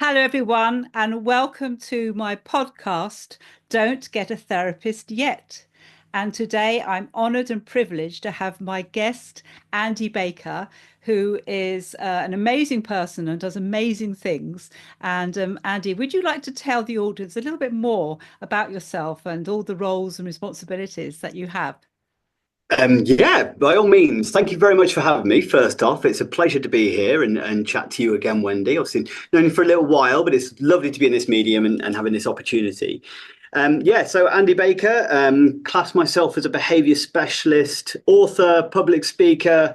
Hello, everyone, and welcome to my podcast, Don't Get a Therapist Yet. And today I'm honoured and privileged to have my guest, Andy Baker, who is an amazing person and does amazing things. And Andy, would you like to tell the audience a little bit more about yourself and all the roles and responsibilities that you have? Yeah, by all means. Thank you very much for having me. First off, it's a pleasure to be here and chat to you again, Wendy. I've known you for a little while, but it's lovely to be in this medium and having this opportunity. So Andy Baker, class myself as a behaviour specialist, author, public speaker,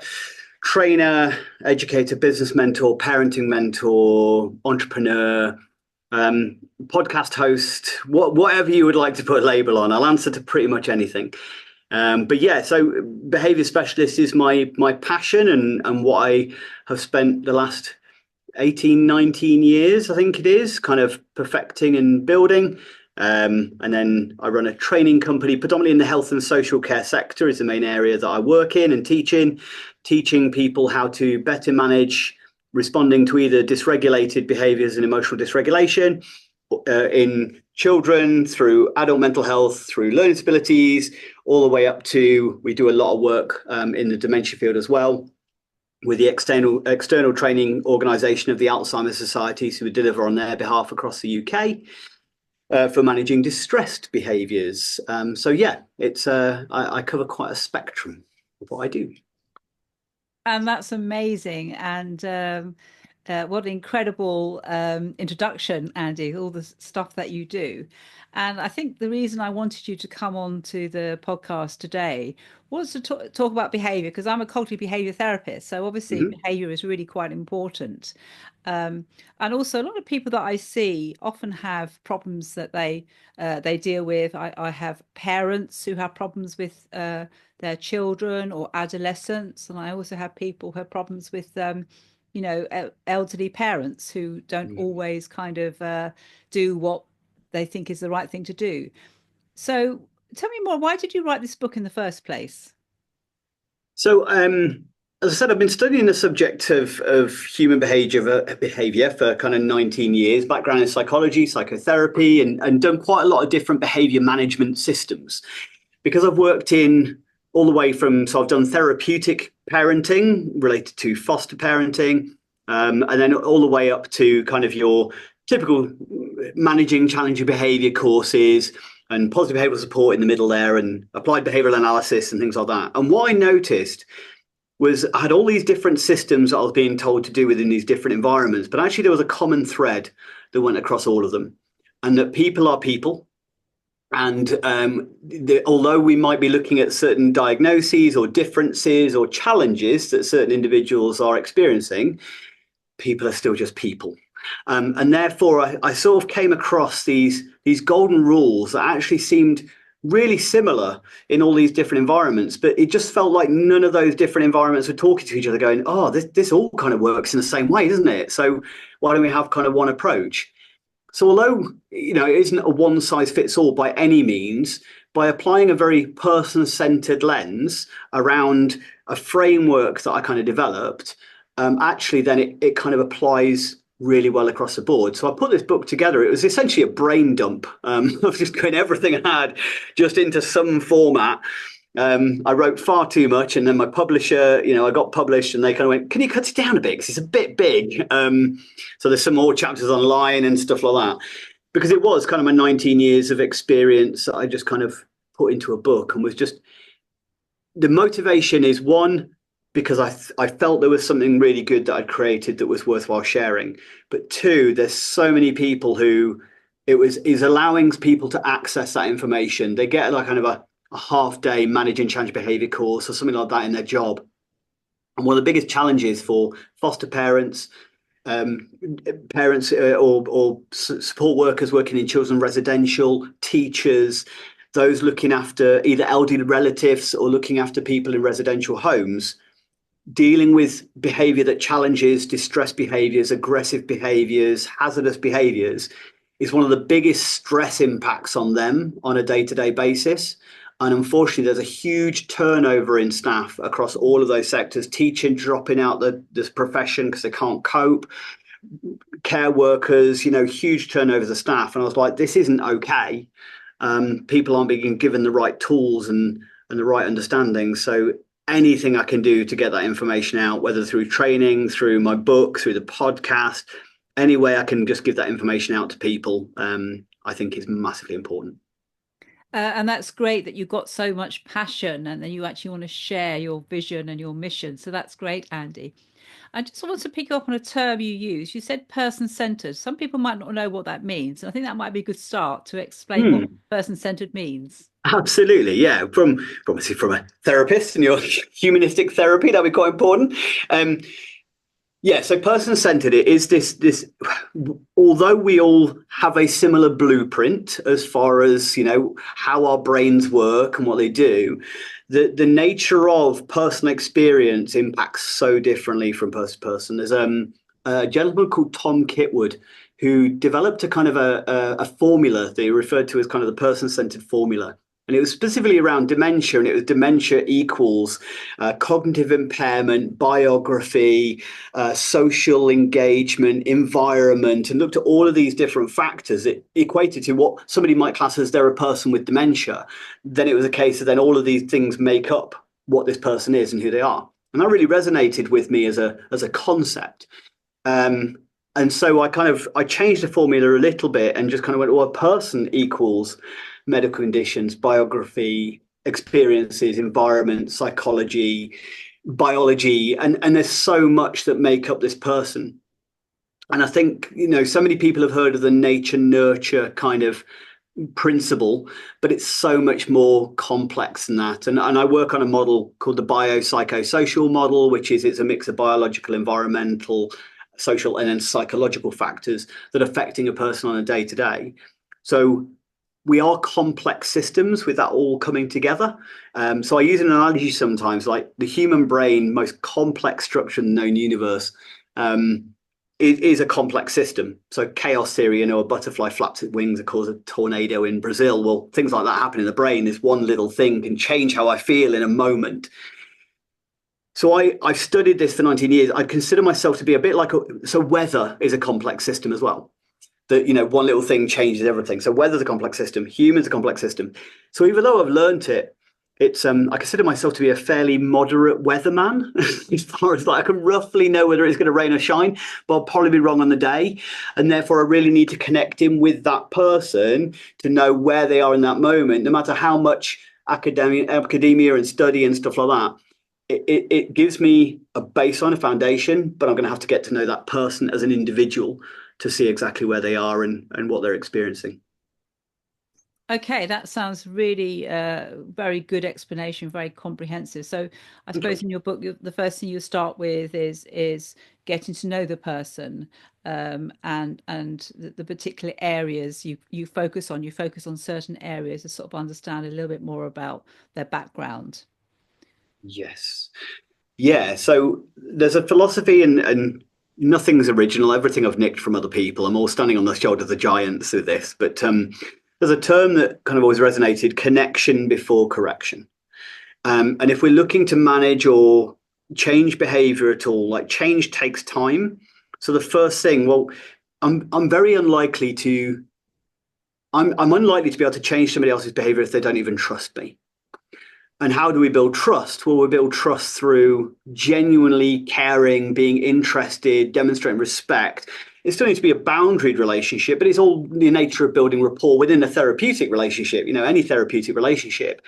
trainer, educator, business mentor, parenting mentor, entrepreneur, podcast host, whatever you would like to put a label on. I'll answer to pretty much anything. So behaviour specialist is my passion and what I have spent the last 18, 19 years, I think it is, kind of perfecting and building. And then I run a training company, predominantly in the health and social care sector is the main area that I work in and teaching people how to better manage responding to either dysregulated behaviours and emotional dysregulation in children, through adult mental health, through learning disabilities, all the way up to, we do a lot of work in the dementia field as well, with the external training organisation of the Alzheimer's Society, so we deliver on their behalf across the UK for managing distressed behaviours. I cover quite a spectrum of what I do. And that's amazing. And what an incredible introduction, Andy, all the stuff that you do. And I think the reason I wanted you to come on to the podcast today was to talk about behavior, because I'm a cognitive behavior therapist. So obviously, Mm-hmm. behavior is really quite important. And also, a lot of people that I see often have problems that they deal with. I have parents who have problems with their children or adolescents, and I also have people who have problems with elderly parents who don't always kind of do what they think is the right thing to do. So tell me more, why did you write this book in the first place? So, as I said, I've been studying the subject of human behavior for kind of 19 years, background in psychology, psychotherapy, and done quite a lot of different behavior management systems. Because I've worked in all the way from, so I've done therapeutic parenting related to foster parenting, and then all the way up to kind of your typical managing challenging behavior courses and positive behavioral support in the middle there, and applied behavioral analysis and things like that. And what I noticed was I had all these different systems that I was being told to do within these different environments, but actually there was a common thread that went across all of them, and that people are people. And although we might be looking at certain diagnoses or differences or challenges that certain individuals are experiencing, people are still just people. And therefore, I sort of came across these golden rules that actually seemed really similar in all these different environments, but it just felt like none of those different environments were talking to each other, going, "Oh, this all kind of works in the same way, doesn't it? So why don't we have kind of one approach?" So although it isn't a one size fits all by any means, by applying a very person centered lens around a framework that I kind of developed, actually then it kind of applies really well across the board. So I put this book together. It was essentially a brain dump. I was just going everything I had just into some format. I wrote far too much, and then my publisher, I got published, and they kind of went, "Can you cut it down a bit? Because it's a bit big." So there's some more chapters online and stuff like that, because it was kind of my 19 years of experience that I just kind of put into a book, and was just, the motivation is, one, because I felt there was something really good that I'd created that was worthwhile sharing. But two, there's so many people who is allowing people to access that information. They get like kind of a half day managing challenge behavior course or something like that in their job. And one of the biggest challenges for foster parents, parents or support workers working in children's residential, teachers, those looking after either elderly relatives or looking after people in residential homes, dealing with behavior that challenges distress behaviors, aggressive behaviors, hazardous behaviors, is one of the biggest stress impacts on them on a day-to-day basis. And unfortunately, there's a huge turnover in staff across all of those sectors, teaching dropping out this profession because they can't cope. care workers, huge turnovers of staff. And I was like, this isn't okay. People aren't being given the right tools and the right understanding. So anything I can do to get that information out, whether through training, through my book, through the podcast, any way I can just give that information out to people, I think is massively important. And that's great that you've got so much passion and that you actually want to share your vision and your mission. So that's great, Andy. I just want to pick up on a term you use. You said person-centered. Some people might not know what that means. And I think that might be a good start to explain what Hmm. person-centered means. Absolutely, yeah. From obviously from a therapist and your humanistic therapy, that'd be quite important. Um, Yeah, so person-centered it is this although we all have a similar blueprint as far as, how our brains work and what they do, the nature of personal experience impacts so differently from person to person. There's a gentleman called Tom Kitwood who developed a kind of a formula that he referred to as kind of the person-centered formula. And it was specifically around dementia, and it was dementia equals cognitive impairment, biography, social engagement, environment, and looked at all of these different factors. It equated to what somebody might class as they're a person with dementia. Then it was a case of then all of these things make up what this person is and who they are. And that really resonated with me as a concept. Um, and so I changed the formula a little bit and just kind of went, well, a person equals medical conditions, biography, experiences, environment, psychology, biology, and there's so much that make up this person. And I think, so many people have heard of the nature nurture kind of principle, but it's so much more complex than that. And I work on a model called the biopsychosocial model, which is it's a mix of biological, environmental, social, and then psychological factors that are affecting a person on a day to day. So we are complex systems with that all coming together. So I use an analogy sometimes, like the human brain, most complex structure in the known universe. It is a complex system. So chaos theory, a butterfly flaps its wings and causes a tornado in Brazil. Well, things like that happen in the brain. This one little thing can change how I feel in a moment. So I've studied this for 19 years. I consider myself to be a bit like so weather is a complex system as well. That one little thing changes everything. So weather's a complex system, humans a complex system. So even though I've learned it, it's I consider myself to be a fairly moderate weatherman as far as I can roughly know whether it's going to rain or shine, but I'll probably be wrong on the day. And therefore I really need to connect in with that person to know where they are in that moment, no matter how much academia and study and stuff like that. It gives me a baseline, a foundation, but I'm going to have to get to know that person as an individual to see exactly where they are and what they're experiencing. Okay, that sounds really very good explanation, very comprehensive. So I Okay. suppose in your book, the first thing you start with is getting to know the person, and the particular areas you focus on. You focus on certain areas to sort of understand a little bit more about their background. Yes. Yeah. So there's a philosophy, and nothing's original. Everything I've nicked from other people. I'm all standing on the shoulders of giants with this. But there's a term that kind of always resonated: connection before correction. And if we're looking to manage or change behavior at all, like change takes time. So the first thing, well, I'm very unlikely to I'm unlikely to be able to change somebody else's behavior if they don't even trust me. And how do we build trust? Well, we build trust through genuinely caring, being interested, demonstrating respect. It still needs to be a boundaried relationship, but it's all the nature of building rapport within a therapeutic relationship, any therapeutic relationship.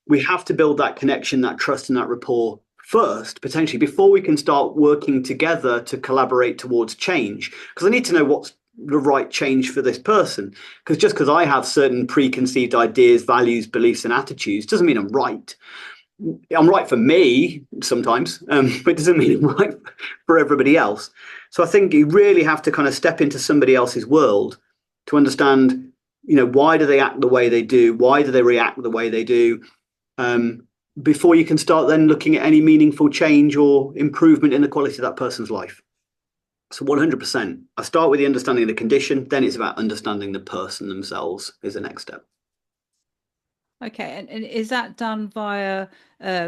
We have to build that connection, that trust, and that rapport first, potentially, before we can start working together to collaborate towards change. Because I need to know what's the right change for this person. Because just because I have certain preconceived ideas, values, beliefs, and attitudes doesn't mean I'm right. I'm right for me sometimes, but it doesn't mean I'm right for everybody else. So I think you really have to kind of step into somebody else's world to understand, why do they act the way they do? Why do they react the way they do? Um, Before you can start then looking at any meaningful change or improvement in the quality of that person's life. So 100%. I start with the understanding of the condition, then it's about understanding the person themselves is the next step. Okay, and is that done via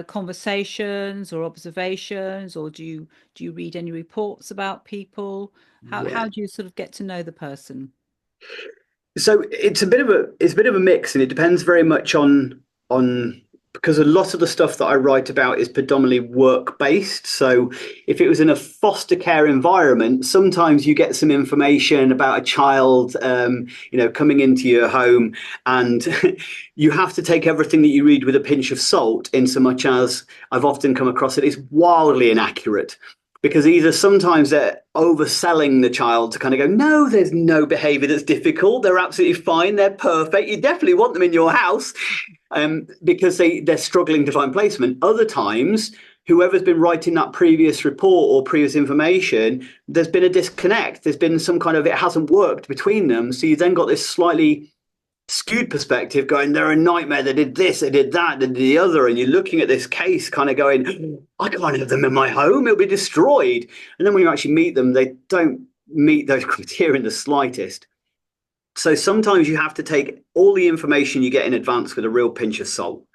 conversations or observations, or do you read any reports about people? Yeah. How do you sort of get to know the person? So it's a bit of a mix, and it depends very much on because a lot of the stuff that I write about is predominantly work based. So if it was in a foster care environment, sometimes you get some information about a child, coming into your home, and you have to take everything that you read with a pinch of salt. In so much as I've often come across it is wildly inaccurate because either sometimes they're overselling the child to kind of go, no, there's no behavior that's difficult. They're absolutely fine. They're perfect. You definitely want them in your house because they're struggling to find placement. Other times, whoever's been writing that previous report or previous information, there's been a disconnect. There's been some kind of, it hasn't worked between them. So you then got this slightly skewed perspective going, they're a nightmare, they did this, they did that, they did the other, and you're looking at this case kind of going, I can't have them in my home, it'll be destroyed. And then when you actually meet them, they don't meet those criteria in the slightest. So sometimes you have to take all the information you get in advance with a real pinch of salt.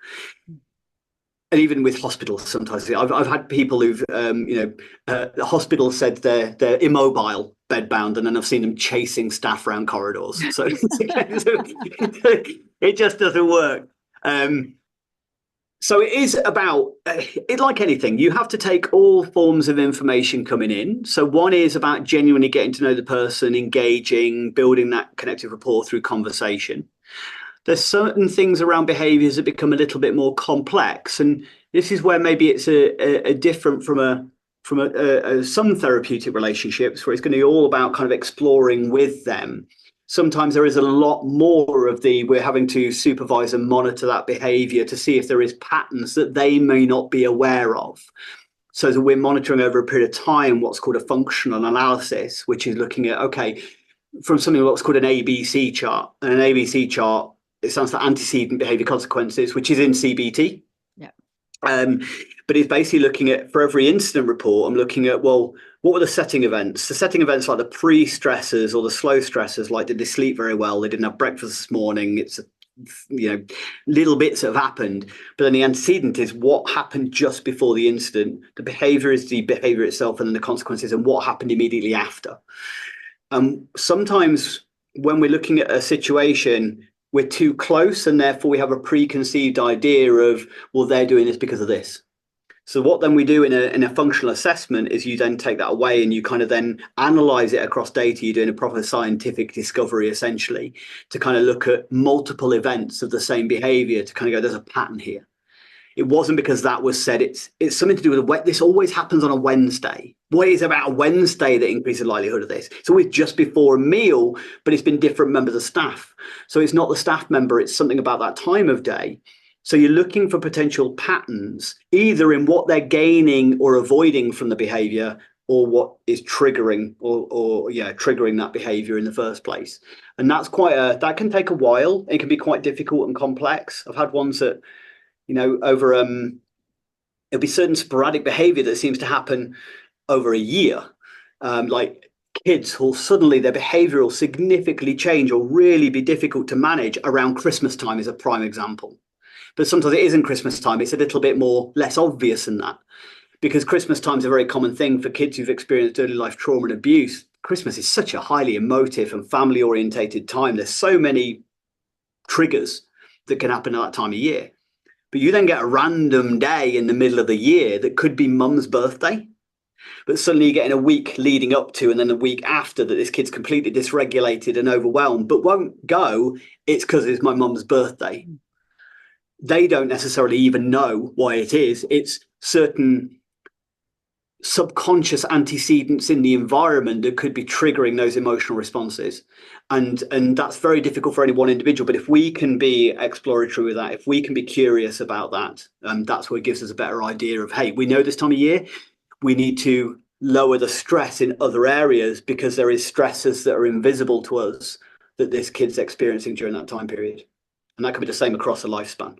And even with hospitals, sometimes I've had people who've the hospital said they're immobile, bedbound, and then I've seen them chasing staff around corridors. So it just doesn't work. So it is about it, like anything, you have to take all forms of information coming in. So one is about genuinely getting to know the person, engaging, building that connective rapport through conversation. There's certain things around behaviors that become a little bit more complex, and this is where maybe it's a different from some therapeutic relationships where it's going to be all about kind of exploring with them. Sometimes there is a lot more of the we're having to supervise and monitor that behavior to see if there is patterns that they may not be aware of. So that we're monitoring over a period of time what's called a functional analysis, which is looking at, okay, from something what's called an ABC chart. And an ABC chart, it stands for antecedent behavior consequences, which is in CBT. Yeah. Um, but it's basically looking at, for every incident report, I'm looking at, well, what were the setting events? The setting events like the pre-stressors or the slow stressors, like did they sleep very well? They didn't have breakfast this morning. It's, little bits that have happened. But then the antecedent is what happened just before the incident. The behavior is the behavior itself, and then the consequences and what happened immediately after. Sometimes when we're looking at a situation, we're too close, and therefore we have a preconceived idea of, well, they're doing this because of this. So what then we do in a functional assessment is you then take that away and you kind of then analyze it across data. You're doing a proper scientific discovery essentially to kind of look at multiple events of the same behavior to kind of go, there's a pattern here. It wasn't because that was said. It's something to do with this always happens on a Wednesday. What is about a Wednesday that increases the likelihood of this? It's always just before a meal, but it's been different members of staff. So it's not the staff member, it's something about that time of day. So you're looking for potential patterns, either in what they're gaining or avoiding from the behavior, or what is triggering or triggering that behavior in the first place. And that can take a while. It can be quite difficult and complex. I've had ones that over it'll be certain sporadic behavior that seems to happen over a year. Like kids will suddenly their behavior will significantly change or really be difficult to manage around Christmas time is a prime example. But sometimes it isn't Christmas time. It's a little bit more less obvious than that because Christmas time is a very common thing for kids who've experienced early life trauma and abuse. Christmas is such a highly emotive and family orientated time. There's so many triggers that can happen at that time of year. But you then get a random day in the middle of the year that could be mum's birthday. But suddenly you're getting a week leading up to and then a week after that this kid's completely dysregulated and overwhelmed, but won't go. It's because it's my mum's birthday. They don't necessarily even know why it is. It's certain subconscious antecedents in the environment that could be triggering those emotional responses, and that's very difficult for any one individual. But if we can be exploratory with that, if we can be curious about that, that's what gives us a better idea of, hey, we know this time of year we need to lower the stress in other areas because there is stresses that are invisible to us that this kid's experiencing during that time period, and that could be the same across a lifespan.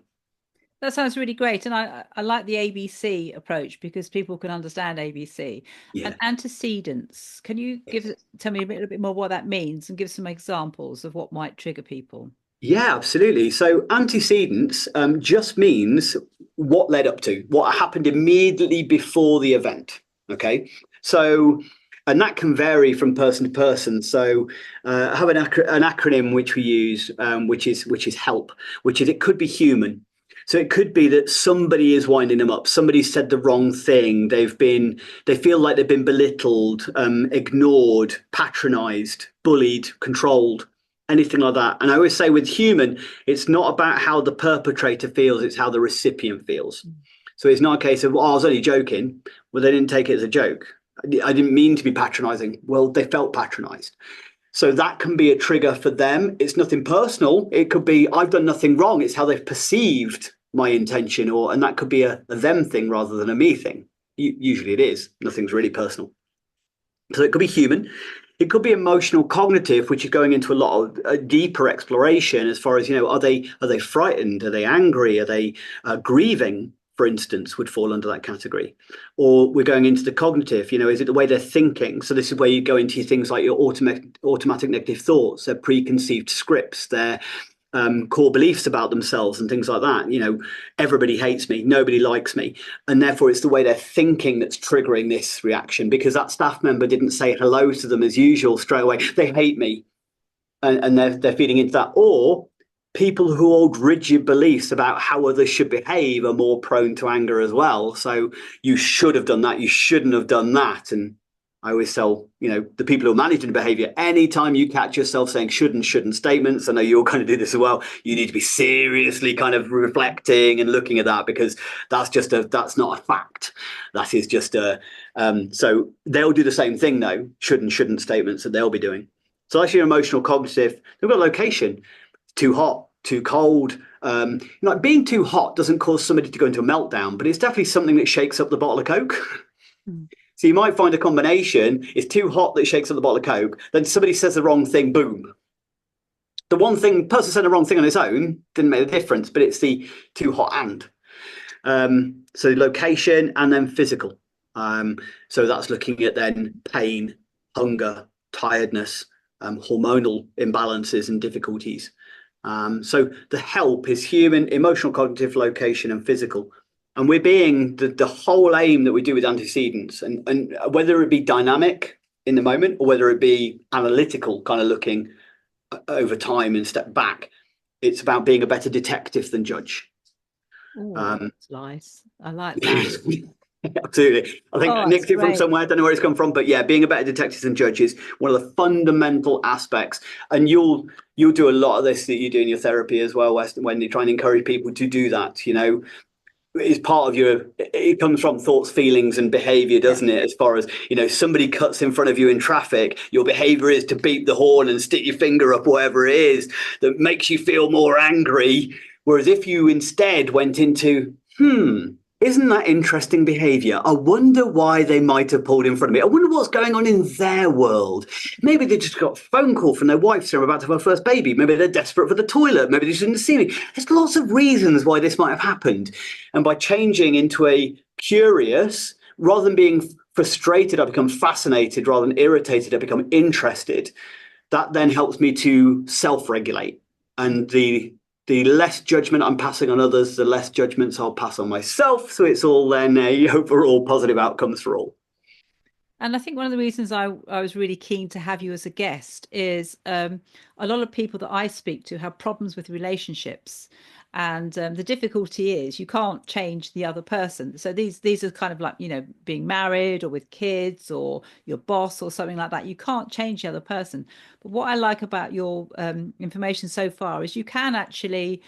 That sounds really great. And I like the ABC approach because people can understand ABC. And Yeah. antecedents, can you Yes. tell me a little bit more what that means and give some examples of what might trigger people? Yeah, absolutely. So antecedents just means what led up to, what happened immediately before the event. Okay. So, and that can vary from person to person. So, I have an acronym which we use, which is HELP, which is it could be human. So it could be that somebody is winding them up. Somebody said the wrong thing. They feel like they've been belittled, ignored, patronized, bullied, controlled, anything like that. And I always say with human, it's not about how the perpetrator feels, it's how the recipient feels. So it's not a case of, well, I was only joking. Well, they didn't take it as a joke. I didn't mean to be patronizing. Well, they felt patronized. So that can be a trigger for them. It's nothing personal. It could be, I've done nothing wrong. It's how they've perceived my intention, and that could be a them thing rather than a me thing. Usually it is. Nothing's really personal. So it could be human. It could be emotional cognitive, which is going into a lot of deeper exploration as far as, are they frightened? Are they angry? Are they grieving? For instance, would fall under that category. Or we're going into the cognitive, is it the way they're thinking? So this is where you go into things like your automatic negative thoughts, their preconceived scripts, their core beliefs about themselves and things like that. Everybody hates me, nobody likes me. And therefore, it's the way they're thinking that's triggering this reaction because that staff member didn't say hello to them as usual straight away. They hate me. And they're feeding into that. Or people who hold rigid beliefs about how others should behave are more prone to anger as well. So you should have done that. You shouldn't have done that. And I always tell, the people who are managing behavior, anytime you catch yourself saying should and shouldn't statements, I know you're going to do this as well, you need to be seriously kind of reflecting and looking at that because that's not a fact. That is just so they'll do the same thing though, should and shouldn't statements that they'll be doing. So that's your emotional cognitive. They've got location, too hot, too cold. Like being too hot doesn't cause somebody to go into a meltdown, but it's definitely something that shakes up the bottle of Coke. Mm. So you might find a combination, it's too hot that shakes up the bottle of Coke, then somebody says the wrong thing, boom. The person said the wrong thing on its own didn't make a difference, but it's the too hot and. So location and then physical. So that's looking at then pain, hunger, tiredness, hormonal imbalances and difficulties. So the help is human, emotional, cognitive, location, and physical. And we're being the whole aim that we do with antecedents, and whether it be dynamic in the moment or whether it be analytical, kind of looking over time and step back, it's about being a better detective than judge. Oh, Um, that's nice. I like that. Absolutely. I think Oh, I that's nicked it from great. somewhere. I don't know where it's come from, but yeah, being a better detective than judge is one of the fundamental aspects. And you'll do a lot of this that you do in your therapy as well, West, when you try and encourage people to do that. Is part of it comes from thoughts, feelings, and behavior, Yeah. doesn't it? As far as somebody cuts in front of you in traffic, your behavior is to beep the horn and stick your finger up, whatever it is that makes you feel more angry. Whereas if you instead went into, isn't that interesting behavior? I wonder why they might have pulled in front of me. I wonder what's going on in their world. Maybe they just got a phone call from their wife saying they're about to have a first baby. Maybe they're desperate for the toilet. Maybe they shouldn't see me. There's lots of reasons why this might have happened. And by changing into a curious, rather than being frustrated, I become fascinated. Rather than irritated, I become interested. That then helps me to self-regulate. And the less judgment I'm passing on others, the less judgments I'll pass on myself. So it's all then a overall positive outcomes for all. And I think one of the reasons I was really keen to have you as a guest is a lot of people that I speak to have problems with relationships. And the difficulty is you can't change the other person. So these are kind of like, being married or with kids or your boss or something like that. You can't change the other person. But what I like about your information so far is you can actually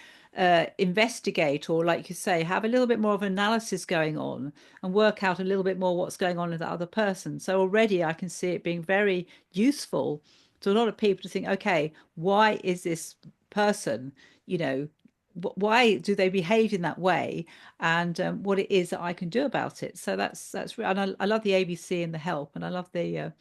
investigate or, like you say, have a little bit more of analysis going on and work out a little bit more what's going on with the other person. So already I can see it being very useful to a lot of people to think, okay, why is this person, why do they behave in that way, and what it is that I can do about it. So and I love the ABC and the help, and I love the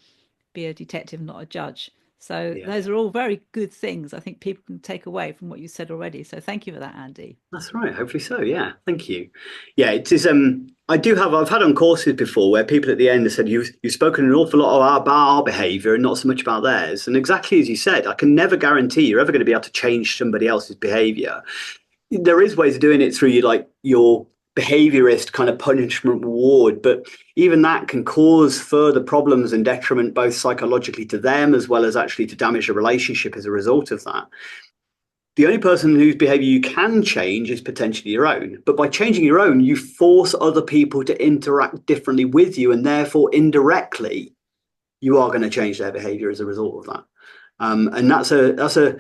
be a detective, not a judge. So Yeah. those are all very good things I think people can take away from what you said already. So thank you for that, Andy. That's right. Hopefully so. Yeah. Thank you. Yeah. It is. I've had on courses before where people at the end have said you've spoken an awful lot about our behaviour and not so much about theirs. And exactly as you said, I can never guarantee you're ever going to be able to change somebody else's behaviour. There is ways of doing it through your behaviourist kind of punishment reward, but even that can cause further problems and detriment both psychologically to them as well as actually to damage the relationship as a result of that. The only person whose behavior you can change is potentially your own. But by changing your own, you force other people to interact differently with you, and therefore indirectly, you are going to change their behavior as a result of that. And that's a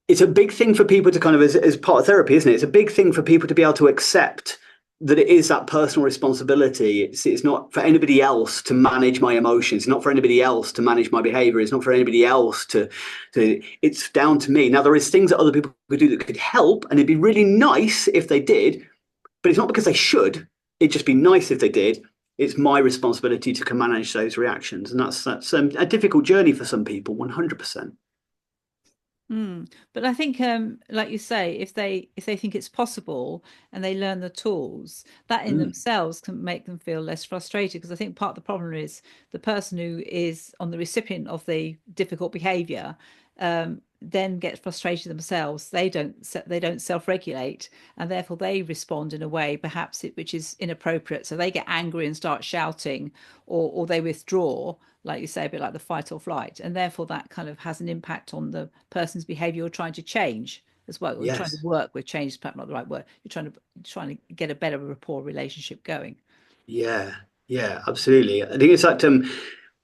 it's a big thing for people to kind of as part of therapy, isn't it? It's a big thing for people to be able to accept that it is that personal responsibility. It's not for anybody else to manage my emotions. It's not for anybody else to manage my behavior. It's not for anybody else to it's down to me. Now, there is things that other people could do that could help, and it'd be really nice if they did, but it's not because they should. It'd just be nice if they did. It's my responsibility to manage those reactions. And that's a difficult journey for some people, 100%. Mm. But I think, like you say, if they think it's possible and they learn the tools, that in Mm, themselves can make them feel less frustrated. Because I think part of the problem is the person who is on the recipient of the difficult behavior then gets frustrated themselves. They don't self-regulate, and therefore they respond in a way perhaps which is inappropriate. So they get angry and start shouting, or they withdraw, like you say, a bit like the fight or flight, and therefore that kind of has an impact on the person's behavior you're trying to change as well. You're trying to yes. work with change is perhaps not the right word. You're trying to get a better rapport relationship going. Yeah, yeah, absolutely. I think it's that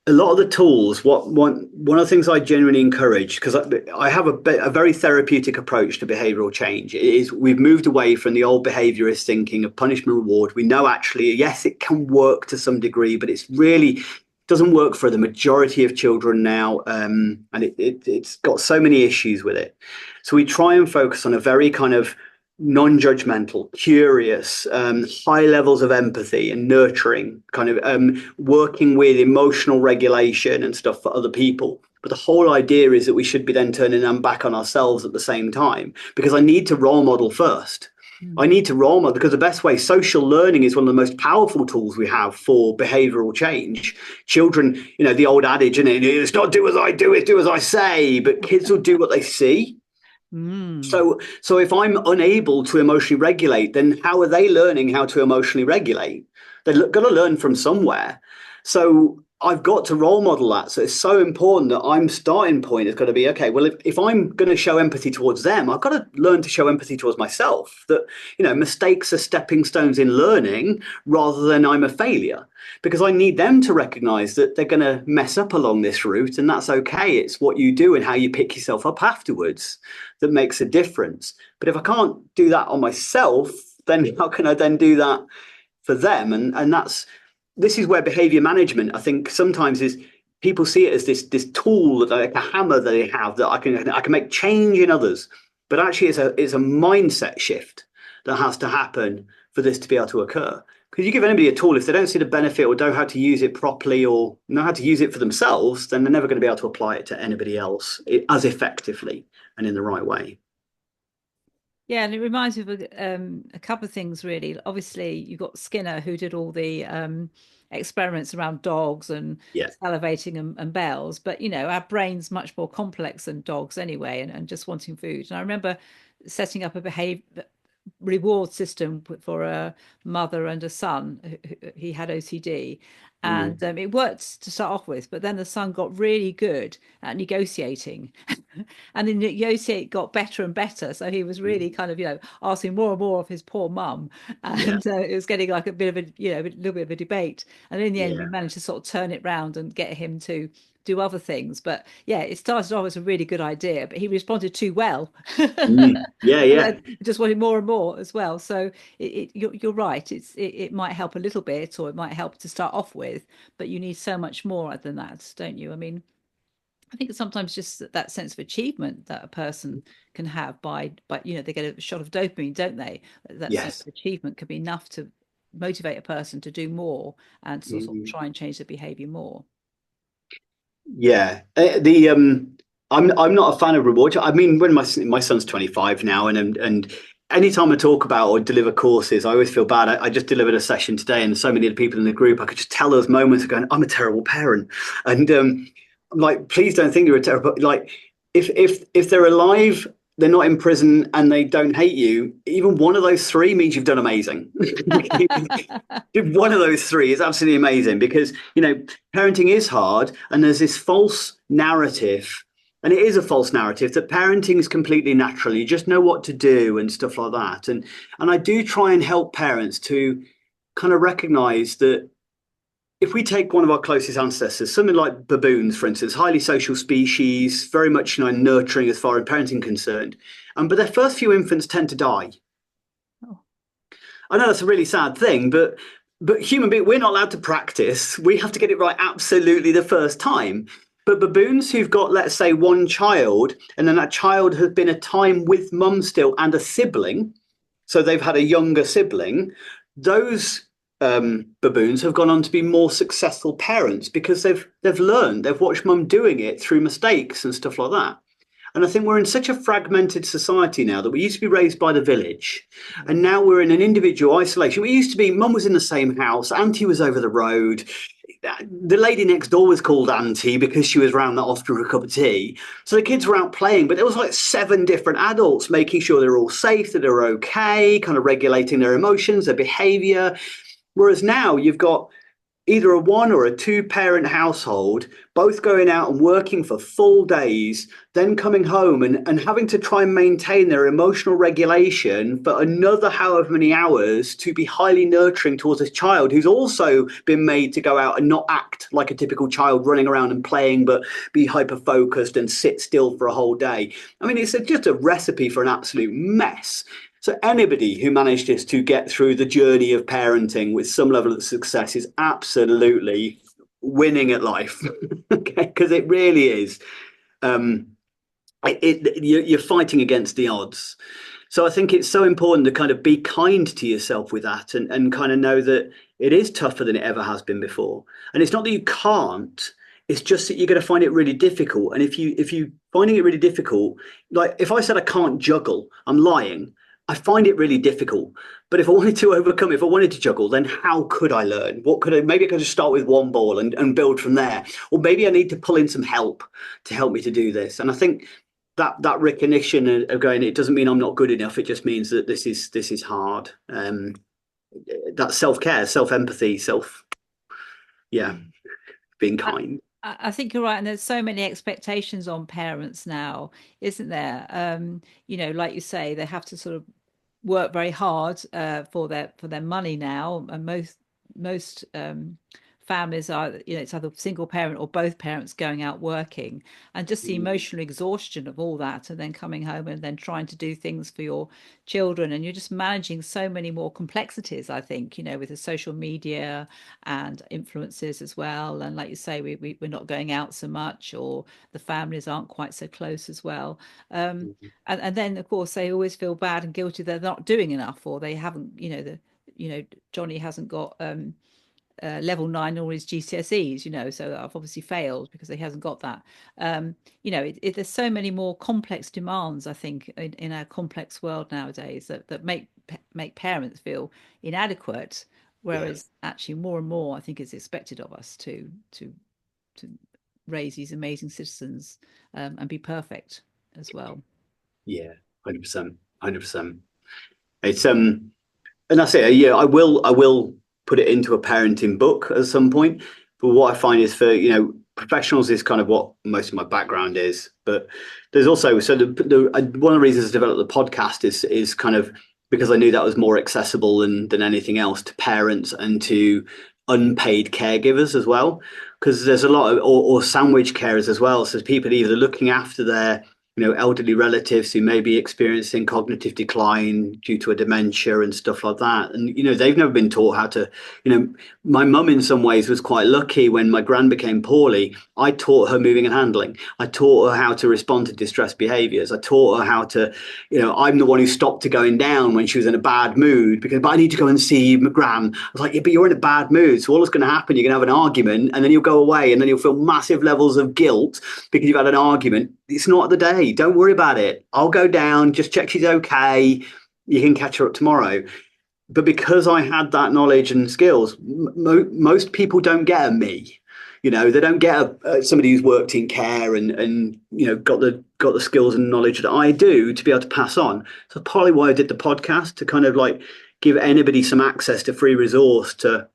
a lot of the tools. One of the things I genuinely encourage, because I have a very therapeutic approach to behavioral change. It is we've moved away from the old behaviorist thinking of punishment reward. We know actually, yes, it can work to some degree, but it's really doesn't work for the majority of children now, and it's got so many issues with it. So we try and focus on a very kind of non-judgmental, curious, high levels of empathy and nurturing, kind of working with emotional regulation and stuff for other people. But the whole idea is that we should be then turning them back on ourselves at the same time, because I need to role model first. I Mm. need to role model because the best way, social learning is one of the most powerful tools we have for behavioral change. Children, the old adage, and it's not do as I do, it's do as I say, but kids will do what they see. Mm. So if I'm unable to emotionally regulate, then how are they learning how to emotionally regulate? They've got to learn from somewhere. So I've got to role model that. So it's so important that I'm starting point has got to be, okay, well, if I'm going to show empathy towards them, I've got to learn to show empathy towards myself. That, mistakes are stepping stones in learning rather than I'm a failure, because I need them to recognize that they're going to mess up along this route, and that's okay. It's what you do and how you pick yourself up afterwards that makes a difference. But if I can't do that on myself, then how can I then do that for them? And this is where behavior management, I think, sometimes is people see it as this tool that like a hammer that they have that I can make change in others. But actually it's a mindset shift that has to happen for this to be able to occur. Because you give anybody a tool, if they don't see the benefit or don't know how to use it properly or know how to use it for themselves, then they're never going to be able to apply it to anybody else as effectively and in the right way. Yeah, and it reminds me of a couple of things really. Obviously, you've got Skinner who did all the experiments around dogs and Yeah. salivating and bells, but our brain's much more complex than dogs anyway, and just wanting food. And I remember setting up a behavior reward system for a mother and a son. He had OCD, and Mm. it worked to start off with, but then the son got really good at negotiating. And the negotiate got better and better. So he was really kind of, asking more and more of his poor mum. Yeah. And it was getting like a bit of a little bit of a debate. And in the end, we Yeah. managed to sort of turn it round and get him to do other things. But yeah, it started off as a really good idea, but he responded too well. Mm. Yeah. And Yeah. then just wanted more and more as well. So you're right. It might help a little bit, or it might help to start off with, but you need so much more than that, don't you? I mean, I think sometimes just that sense of achievement that a person can have by they get a shot of dopamine, don't they? That sense Yes. of achievement can be enough to motivate a person to do more and to sort of Mm. try and change their behavior more. Yeah. I'm not a fan of reward. I mean, when my son's 25 now, and anytime I talk about or deliver courses, I always feel bad. I just delivered a session today, and so many of the people in the group, I could just tell those moments of going, I'm a terrible parent, and I'm like, please don't think you're a terrible. Like, if they're alive, they're not in prison, and they don't hate you. Even one of those three means you've done amazing. One of those three is absolutely amazing because, parenting is hard, and there's this false narrative, and it is a false narrative that parenting is completely natural. You just know what to do and stuff like that. And I do try and help parents to kind of recognize that if we take one of our closest ancestors, something like baboons, for instance, highly social species, very much nurturing as far as parenting concerned, but their first few infants tend to die. Oh. I know that's a really sad thing, but human being, we're not allowed to practice. We have to get it right absolutely the first time. But baboons who've got, let's say, one child, and then that child has been a time with mum still and a sibling, so they've had a younger sibling, those baboons have gone on to be more successful parents because they've learned, they've watched mum doing it through mistakes and stuff like that. And I think we're in such a fragmented society now that we used to be raised by the village, and now we're in an individual isolation. We used to be, mum was in the same house, auntie was over the road. The lady next door was called auntie because she was around that often for a cup of tea. So the kids were out playing, but there was like seven different adults making sure they're all safe, that they're okay, kind of regulating their emotions, their behavior. Whereas now you've got either a one or a two parent household, both going out and working for full days, then coming home and having to try and maintain their emotional regulation for another however many hours to be highly nurturing towards a child who's also been made to go out and not act like a typical child running around and playing, but be hyper focused and sit still for a whole day. I mean, it's just a recipe for an absolute mess. So anybody who manages to get through the journey of parenting with some level of success is absolutely winning at life. Okay, because it really is. Um, you're fighting against the odds. So I think it's so important to kind of be kind to yourself with that, and kind of know that it is tougher than it ever has been before. And it's not that you can't, it's just that you're going to find it really difficult. And if you finding it really difficult, like if I said I can't juggle, I'm lying. I find it really difficult. But if I wanted to overcome, if I wanted to juggle, then how could I learn? What could I, maybe I could just start with one ball and build from there. Or maybe I need to pull in some help to help me to do this. And I think that recognition of going, it doesn't mean I'm not good enough. It just means that this is hard. That self-care, self-empathy, yeah, being I, kind. I think you're right, and there's so many expectations on parents now, isn't there? Like you say, they have to sort of work very hard for their money now, and most families are, it's either single parent or both parents going out working, and just the emotional exhaustion of all that, and then coming home and then trying to do things for your children, and you're just managing so many more complexities, I think, with the social media and influences as well. And like you say, we're not going out so much, or the families aren't quite so close as well. And then of course they always feel bad and guilty they're not doing enough, or they haven't, Johnny hasn't got level 9 in all his GCSEs, so I've obviously failed because he hasn't got that. There's so many more complex demands, I think, in our complex world nowadays that make parents feel inadequate, Yeah. whereas actually more and more I think is expected of us to raise these amazing citizens, and be perfect as well. Yeah. 100%. 100%. It's and that's it. Yeah, I will put it into a parenting book at some point. But what I find is for professionals is kind of what most of my background is. But there's also one of the reasons I developed the podcast is kind of because I knew that was more accessible than anything else to parents and to unpaid caregivers as well. Because there's a lot of or sandwich carers as well. So people either looking after their elderly relatives who may be experiencing cognitive decline due to a dementia and stuff like that. And, they've never been taught how to, my mum in some ways was quite lucky when my gran became poorly. I taught her moving and handling. I taught her how to respond to distress behaviours. I taught her how to, I'm the one who stopped her going down when she was in a bad mood because, but I need to go and see my gran. I was like, yeah, but you're in a bad mood. So all that's going to happen, you're going to have an argument and then you'll go away and then you'll feel massive levels of guilt because you've had an argument. It's not the day. Don't worry about it. I'll go down, just check she's okay. You can catch her up tomorrow. But because I had that knowledge and skills, most people don't get a me. They don't get somebody who's worked in care and got the skills and knowledge that I do to be able to pass on. So partly why I did the podcast, to kind of like give anybody some access to free resource to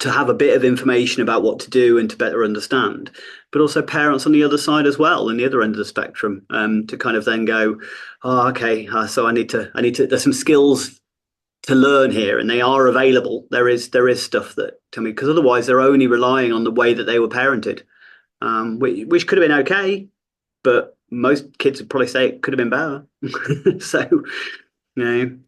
have a bit of information about what to do and to better understand, but also parents on the other side as well, and the other end of the spectrum, to kind of then go, oh, okay, so I need to. There's some skills to learn here, and they are available. There is stuff that to me, because otherwise they're only relying on the way that they were parented, which could have been okay, but most kids would probably say it could have been better. So, you know.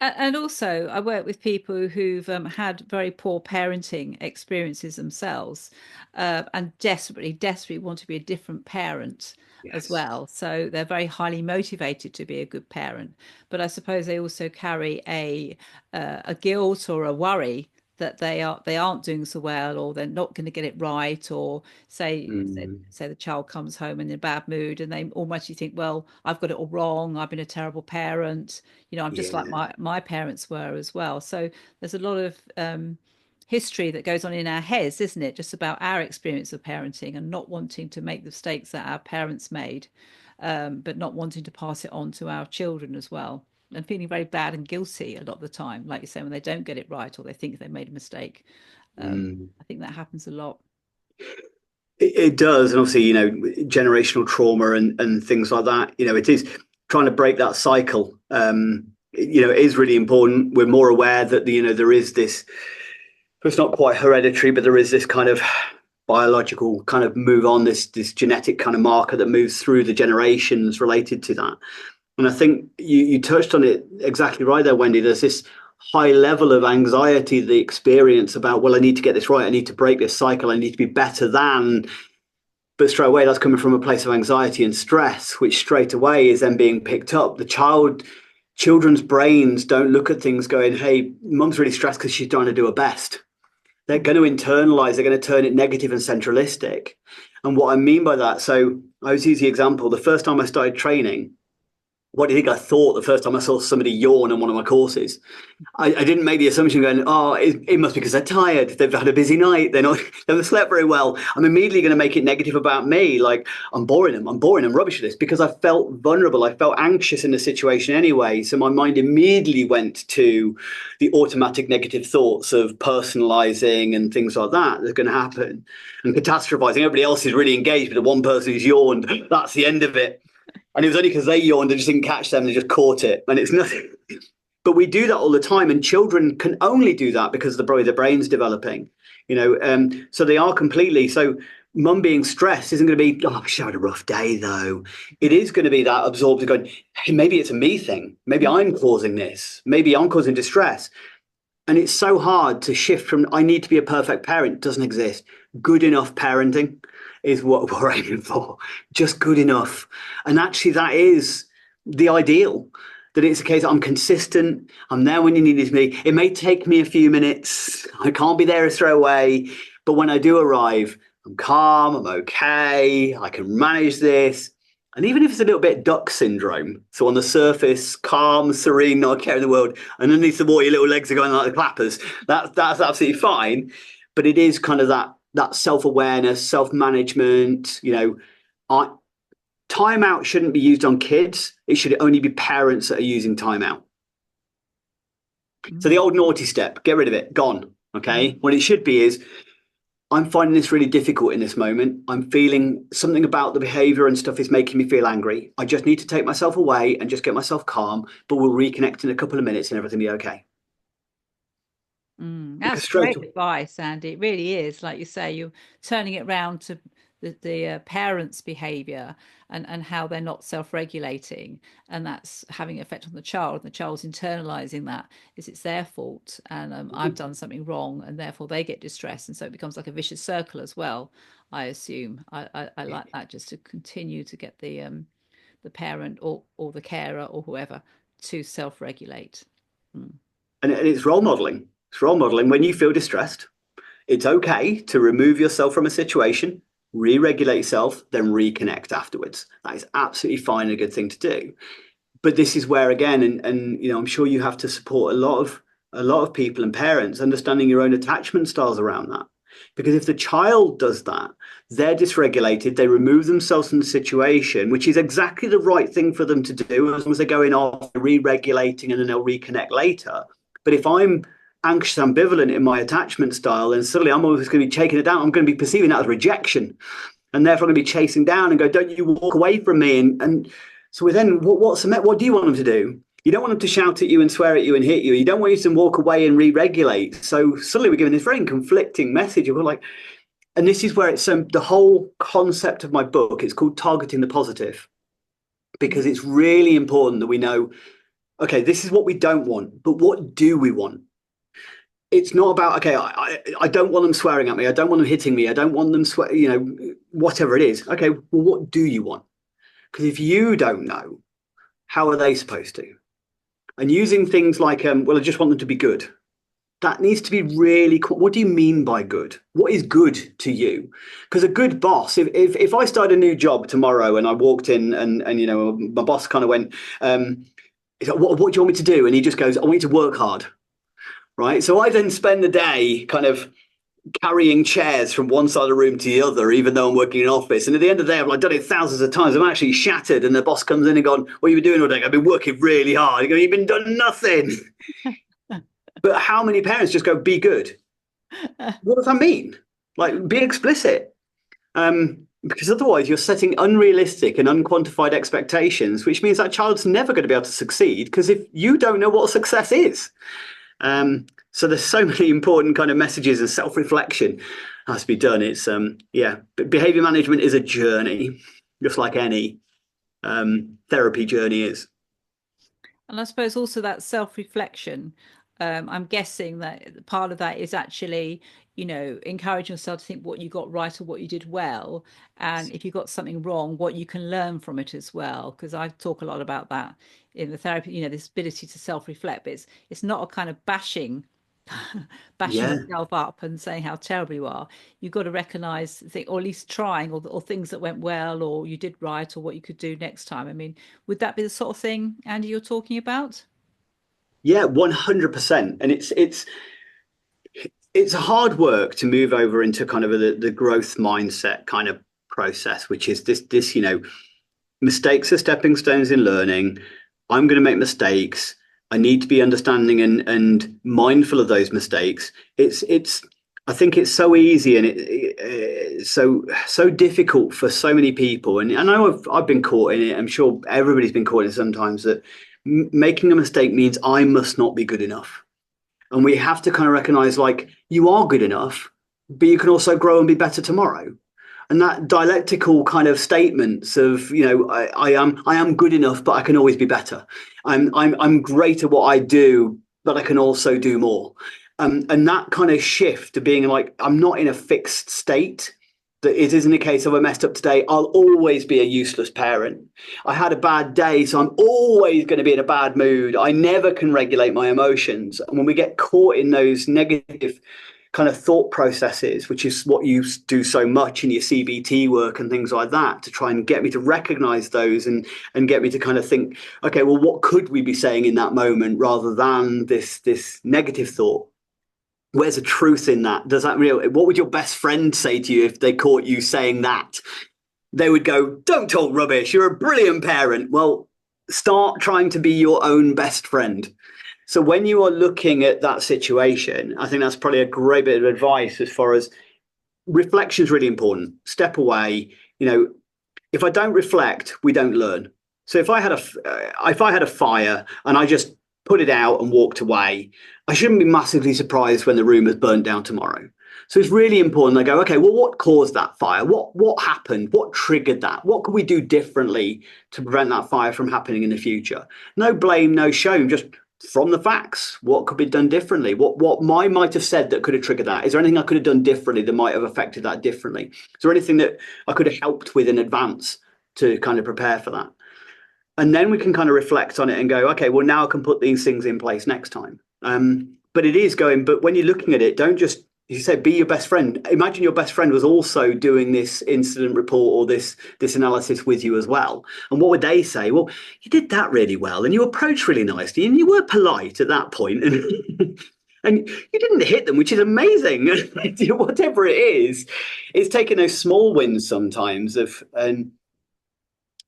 And also, I work with people who've had very poor parenting experiences themselves, and desperately want to be a different parent as Yes. well. So they're very highly motivated to be a good parent. But I suppose they also carry a guilt or a worry that they aren't doing so well, or they're not going to get it right, or Mm, say the child comes home in a bad mood and they almost you think, well, I've got it all wrong, I've been a terrible parent, I'm just like yeah. my parents were as well. So there's a lot of history that goes on in our heads, isn't it, just about our experience of parenting and not wanting to make the mistakes that our parents made, but not wanting to pass it on to our children as well, and feeling very bad and guilty a lot of the time, like you say, when they don't get it right or they think they made a mistake. Mm. I think that happens a lot. It does, and obviously, generational trauma and things like that. It is trying to break that cycle. It is really important. We're more aware that there is this. It's not quite hereditary, but there is this kind of biological kind of move on, this genetic kind of marker that moves through the generations related to that. And I think you touched on it exactly right there, Wendy. There's this high level of anxiety they experience about, well, I need to get this right. I need to break this cycle. I need to be better than. But straight away, that's coming from a place of anxiety and stress, which straight away is then being picked up. Children's brains don't look at things going, hey, mum's really stressed because she's trying to do her best. They're going to internalize, they're going to turn it negative and centralistic. And what I mean by that, so I always use the example, the first time I started training, what do you think I thought the first time I saw somebody yawn on one of my courses? I didn't make the assumption going, oh, it must be because they're tired. They've had a busy night. They're not, they haven't slept very well. I'm immediately going to make it negative about me. Like, I'm boring them. I'm boring them rubbish at this because I felt vulnerable. I felt anxious in the situation anyway. So my mind immediately went to the automatic negative thoughts of personalizing and things like that that's going to happen and catastrophizing. Everybody else is really engaged, but the one person who's yawned, that's the end of it. And it was only because they yawned and just didn't catch them, they just caught it. And it's nothing. But we do that all the time, and children can only do that because the brain's developing. So they are completely. So mum being stressed isn't going to be, oh, she had a rough day though. It is going to be that absorbed and going, hey, maybe it's a me thing. Maybe I'm causing this. Maybe I'm causing distress. And it's so hard to shift from I need to be a perfect parent, doesn't exist. Good enough parenting is what we're aiming for. Just good enough. And actually that is the ideal. That it's a case I'm consistent, I'm there when you need me. It may take me a few minutes. I can't be there straight away. But when I do arrive, I'm calm, I'm okay, I can manage this. And even if it's a little bit duck syndrome, so on the surface, calm, serene, not a care in the world, and underneath the water, your little legs are going like the clappers. That's absolutely fine. But it is kind of that self-awareness, self-management. I, timeout shouldn't be used on kids. It should only be parents that are using timeout. So the Mm. old naughty step, get rid of it, gone. Mm. Okay. What it should be is I'm finding this really difficult in this moment. I'm feeling something about the behavior and stuff is making me feel angry. I just need to take myself away and just get myself calm, but we'll reconnect in a couple of minutes and everything will be okay. Mm, Because that's straight great advice, Andy. It really is. Like you say, you're turning it round to the parents' behaviour and how they're not self-regulating, and that's having an effect on the child. And the child's internalizing that is it's their fault, and I've done something wrong, and therefore they get distressed, and so it becomes like a vicious circle as well. I assume I like that, just to continue to get the parent or the carer or whoever to self-regulate. Mm. And it's role modeling. It's role modeling. When you feel distressed, it's okay to remove yourself from a situation, re-regulate yourself, then reconnect afterwards. That is absolutely fine and a good thing to do. But this is where again, and you know, I'm sure you have to support a lot of people and parents understanding your own attachment styles around that. Because if the child does that, they're dysregulated, they remove themselves from the situation, which is exactly the right thing for them to do as long as they're going off, re-regulating, and then they'll reconnect later. But if I'm anxious, ambivalent in my attachment style, then suddenly I'm always going to be taking it down. I'm going to be perceiving that as rejection, and therefore I'm going to be chasing down and go, "Don't you walk away from me?" And so then, what do you want them to do? You don't want them to shout at you and swear at you and hit you. You don't want you to walk away and re-regulate. So suddenly we're given this very conflicting message. We're like, and this is where it's the whole concept of my book. It's called Targeting the Positive, because it's really important that we know, okay, this is what we don't want, but what do we want? It's not about, okay, I don't want them swearing at me. I don't want them hitting me. I don't want them whatever it is. Okay, well, what do you want? Because if you don't know, how are they supposed to? And using things like, well, I just want them to be good. That needs to be really, what do you mean by good? What is good to you? Because a good boss, if I started a new job tomorrow and I walked in and you know, my boss kind of went, he's like, what do you want me to do? And he just goes, I want you to work hard. Right. So I then spend the day kind of carrying chairs from one side of the room to the other, even though I'm working in an office. And at the end of the day, I've like done it thousands of times. I'm actually shattered. And the boss comes in and gone, what have you been doing all day? I've been working really hard. You go, you've been done nothing. But how many parents just go, be good? What does that mean? Like, be explicit. Because otherwise you're setting unrealistic and unquantified expectations, which means that child's never going to be able to succeed, because if you don't know what success is. So there's so many important kind of messages, and self-reflection has to be done. It's but behavior management is a journey, just like any therapy journey is. And I suppose also that self-reflection, I'm guessing that part of that is actually, encouraging yourself to think what you got right or what you did well. And if you got something wrong, what you can learn from it as well. Because I talk a lot about that in the therapy, this ability to self-reflect, but it's not a kind of bashing Yeah. yourself up and saying how terrible you are. You've got to recognize, think, or at least trying, or things that went well, or you did right, or what you could do next time. I mean, would that be the sort of thing, Andy, you're talking about? Yeah, 100%. And it's a hard work to move over into kind of the growth mindset kind of process, which is this mistakes are stepping stones in learning. I'm going to make mistakes. I need to be understanding and mindful of those mistakes. I think it's so easy, and it's so difficult for so many people. And I know I've been caught in it. I'm sure everybody's been caught in it sometimes, that making a mistake means I must not be good enough. And we have to kind of recognize, like, you are good enough, but you can also grow and be better tomorrow. And that dialectical kind of statements of, I am good enough, but I can always be better. I'm great at what I do, but I can also do more. And that kind of shift to being like, I'm not in a fixed state. That it isn't a case of I messed up today, I'll always be a useless parent. I had a bad day, so I'm always going to be in a bad mood. I never can regulate my emotions. And when we get caught in those negative kind of thought processes, which is what you do so much in your CBT work and things like that, to try and get me to recognize those and get me to kind of think, okay, well, what could we be saying in that moment rather than this negative thought? Where's the truth in that? Does that real? What would your best friend say to you if they caught you saying that? They would go, don't talk rubbish. You're a brilliant parent. Well, start trying to be your own best friend. So when you are looking at that situation, I think that's probably a great bit of advice as far as reflection is really important. Step away. If I don't reflect, we don't learn. So if I had a fire and I just put it out and walked away, I shouldn't be massively surprised when the room is burnt down tomorrow. So it's really important. I go, okay, well, what caused that fire? What happened? What triggered that? What could we do differently to prevent that fire from happening in the future? No blame, no shame, just from the facts. What could be done differently? What I might have said that could have triggered that? Is there anything I could have done differently that might have affected that differently? Is there anything that I could have helped with in advance to kind of prepare for that? And then we can kind of reflect on it and go, okay, well, now I can put these things in place next time. But it is going, but when you're looking at it, don't just, you say, be your best friend. Imagine your best friend was also doing this incident report or this analysis with you as well. And what would they say? Well, you did that really well and you approached really nicely and you were polite at that point and and you didn't hit them, which is amazing. Whatever it is, it's taking those small wins sometimes and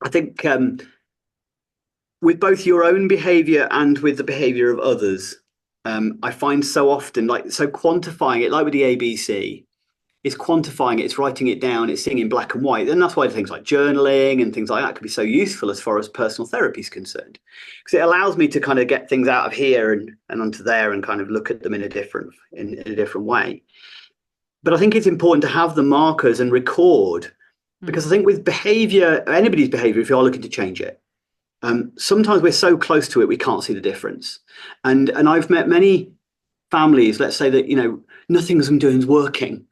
I think with both your own behavior and with the behavior of others, I find so often, like, so quantifying it, like with the ABC, is quantifying it, it's writing it down, it's seeing in black and white. And that's why things like journaling and things like that can be so useful as far as personal therapy is concerned. Because it allows me to kind of get things out of here and onto there and kind of look at them in a different way. But I think it's important to have the markers and record, because I think with behavior, anybody's behavior, if you are looking to change it, sometimes we're so close to it we can't see the difference. And I've met many families, let's say that, you know, nothing I'm doing is working,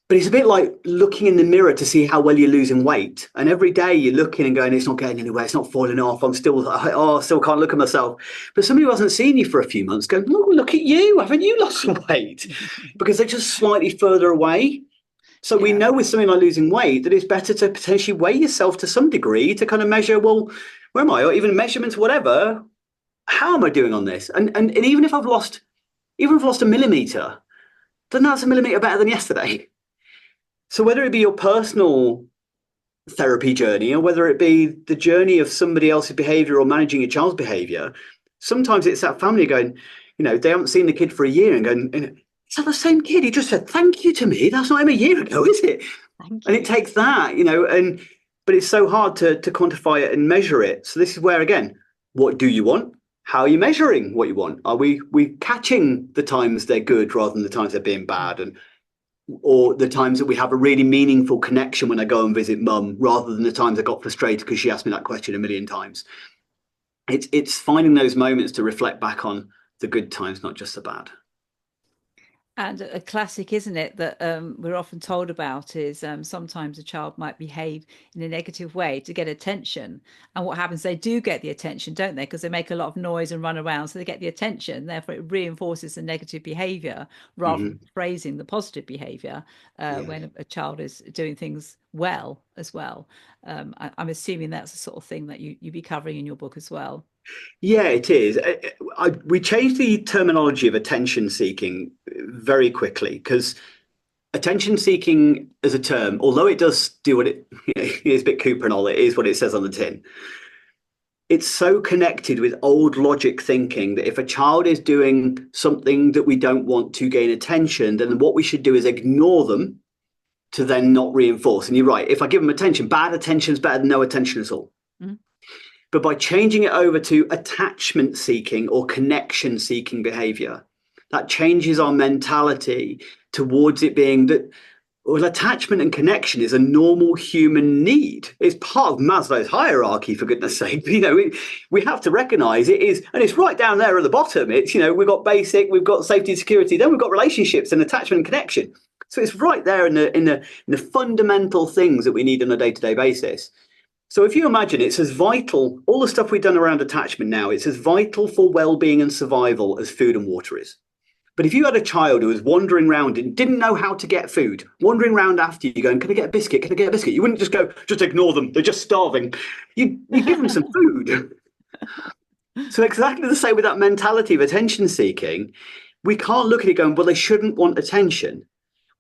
but it's a bit like looking in the mirror to see how well you're losing weight. And every day you're looking and going, it's not getting anywhere, it's not falling off, I still can't look at myself. But somebody who hasn't seen you for a few months going, oh, look at you, haven't you lost some weight? Because they're just slightly further away. So we know with something like losing weight that it's better to potentially weigh yourself to some degree to kind of measure, well, where am I? Or even measurements, whatever. How am I doing on this? And even if I've lost a millimeter, then that's a millimeter better than yesterday. So whether it be your personal therapy journey or whether it be the journey of somebody else's behavior or managing your child's behavior, sometimes it's that family going, you know, they haven't seen the kid for a year and going, is that the same kid? He just said thank you to me. That's not him a year ago, is it? And it takes that, you know, but it's so hard to quantify it and measure it. So this is where, again, what do you want? How are you measuring what you want? Are we catching the times they're good rather than the times they're being bad, or the times that we have a really meaningful connection when I go and visit mum rather than the times I got frustrated because she asked me that question a million times? It's finding those moments to reflect back on the good times, not just the bad. And a classic, isn't it, that we're often told about is sometimes a child might behave in a negative way to get attention. And what happens, they do get the attention, don't they? Because they make a lot of noise and run around. So they get the attention. Therefore, it reinforces the negative behavior rather than praising the positive behavior when a child is doing things well as well. I'm assuming that's the sort of thing that you'd be covering in your book as well. Yeah, it is. We changed the terminology of attention seeking very quickly because attention seeking as a term, although it does do what it is a bit Cooper and all, it is what it says on the tin. It's so connected with old logic thinking that if a child is doing something that we don't want to gain attention, then what we should do is ignore them to then not reinforce. And you're right, if I give them attention, bad attention is better than no attention at all. But by changing it over to attachment seeking or connection seeking behavior, that changes our mentality towards it being that, well, attachment and connection is a normal human need. It's part of Maslow's hierarchy, for goodness sake. You know, we have to recognize it is, and it's right down there at the bottom. It's, you know, we've got basic, we've got safety and security, then we've got relationships and attachment and connection. So it's right there in the fundamental things that we need on a day-to-day basis. So if you imagine it's as vital, all the stuff we've done around attachment now, it's as vital for well-being and survival as food and water is. But if you had a child who was wandering around and didn't know how to get food, wandering around after you going, can I get a biscuit? Can I get a biscuit? You wouldn't just go, just ignore them. They're just starving. You give them some food. So exactly the same with that mentality of attention seeking. We can't look at it going, well, they shouldn't want attention.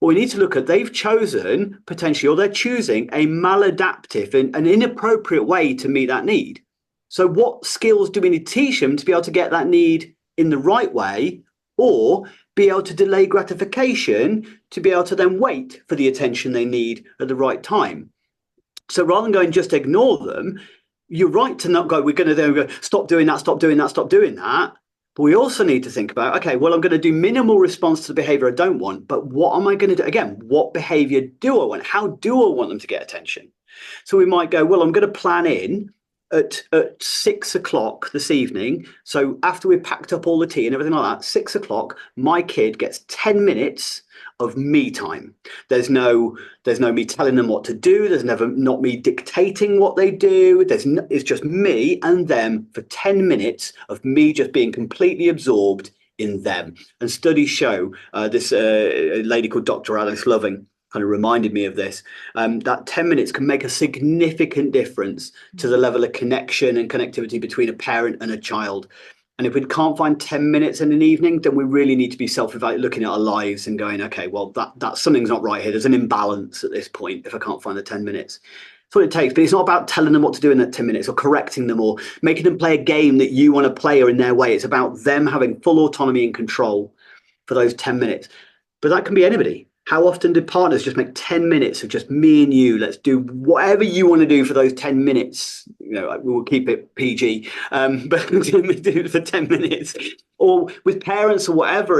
Well, we need to look at they've chosen potentially, or they're choosing a maladaptive and an inappropriate way to meet that need. So what skills do we need to teach them to be able to get that need in the right way, or be able to delay gratification to be able to then wait for the attention they need at the right time? So rather than going just ignore them, you're right to not go, we're going to then go, stop doing that, stop doing that, stop doing that. But we also need to think about, okay, well, I'm going to do minimal response to the behavior I don't want, but what am I going to do? Again, what behavior do I want? How do I want them to get attention? So we might go, well, I'm going to plan in at 6 o'clock this evening. So after we've packed up all the tea and everything like that, 6 o'clock, my kid gets 10 minutes of me time. There's no me telling them what to do. There's never not me dictating what they do. It's just me and them for 10 minutes of me just being completely absorbed in them. And studies show this a lady called Dr. Alice Loving kind of reminded me of this, that 10 minutes can make a significant difference to the level of connection and connectivity between a parent and a child. And if we can't find 10 minutes in an evening, then we really need to be self-evaluating, looking at our lives and going, okay, well, that something's not right here. There's an imbalance at this point if I can't find the 10 minutes. That's what it takes. But it's not about telling them what to do in that 10 minutes or correcting them or making them play a game that you want to play or in their way. It's about them having full autonomy and control for those 10 minutes. But that can be anybody. How often do partners just make 10 minutes of just me and you? Let's do whatever you want to do for those 10 minutes. You know, we will keep it PG, but do it for 10 minutes. Or with parents or whatever,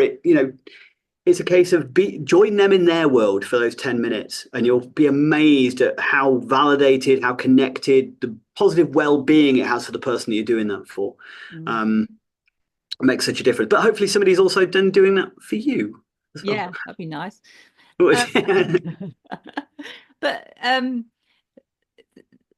it's a case of join them in their world for those 10 minutes. And you'll be amazed at how validated, how connected, the positive well-being it has for the person that you're doing that for. It makes such a difference. But hopefully somebody's also done doing that for you as well. Yeah, that'd be nice. Um, But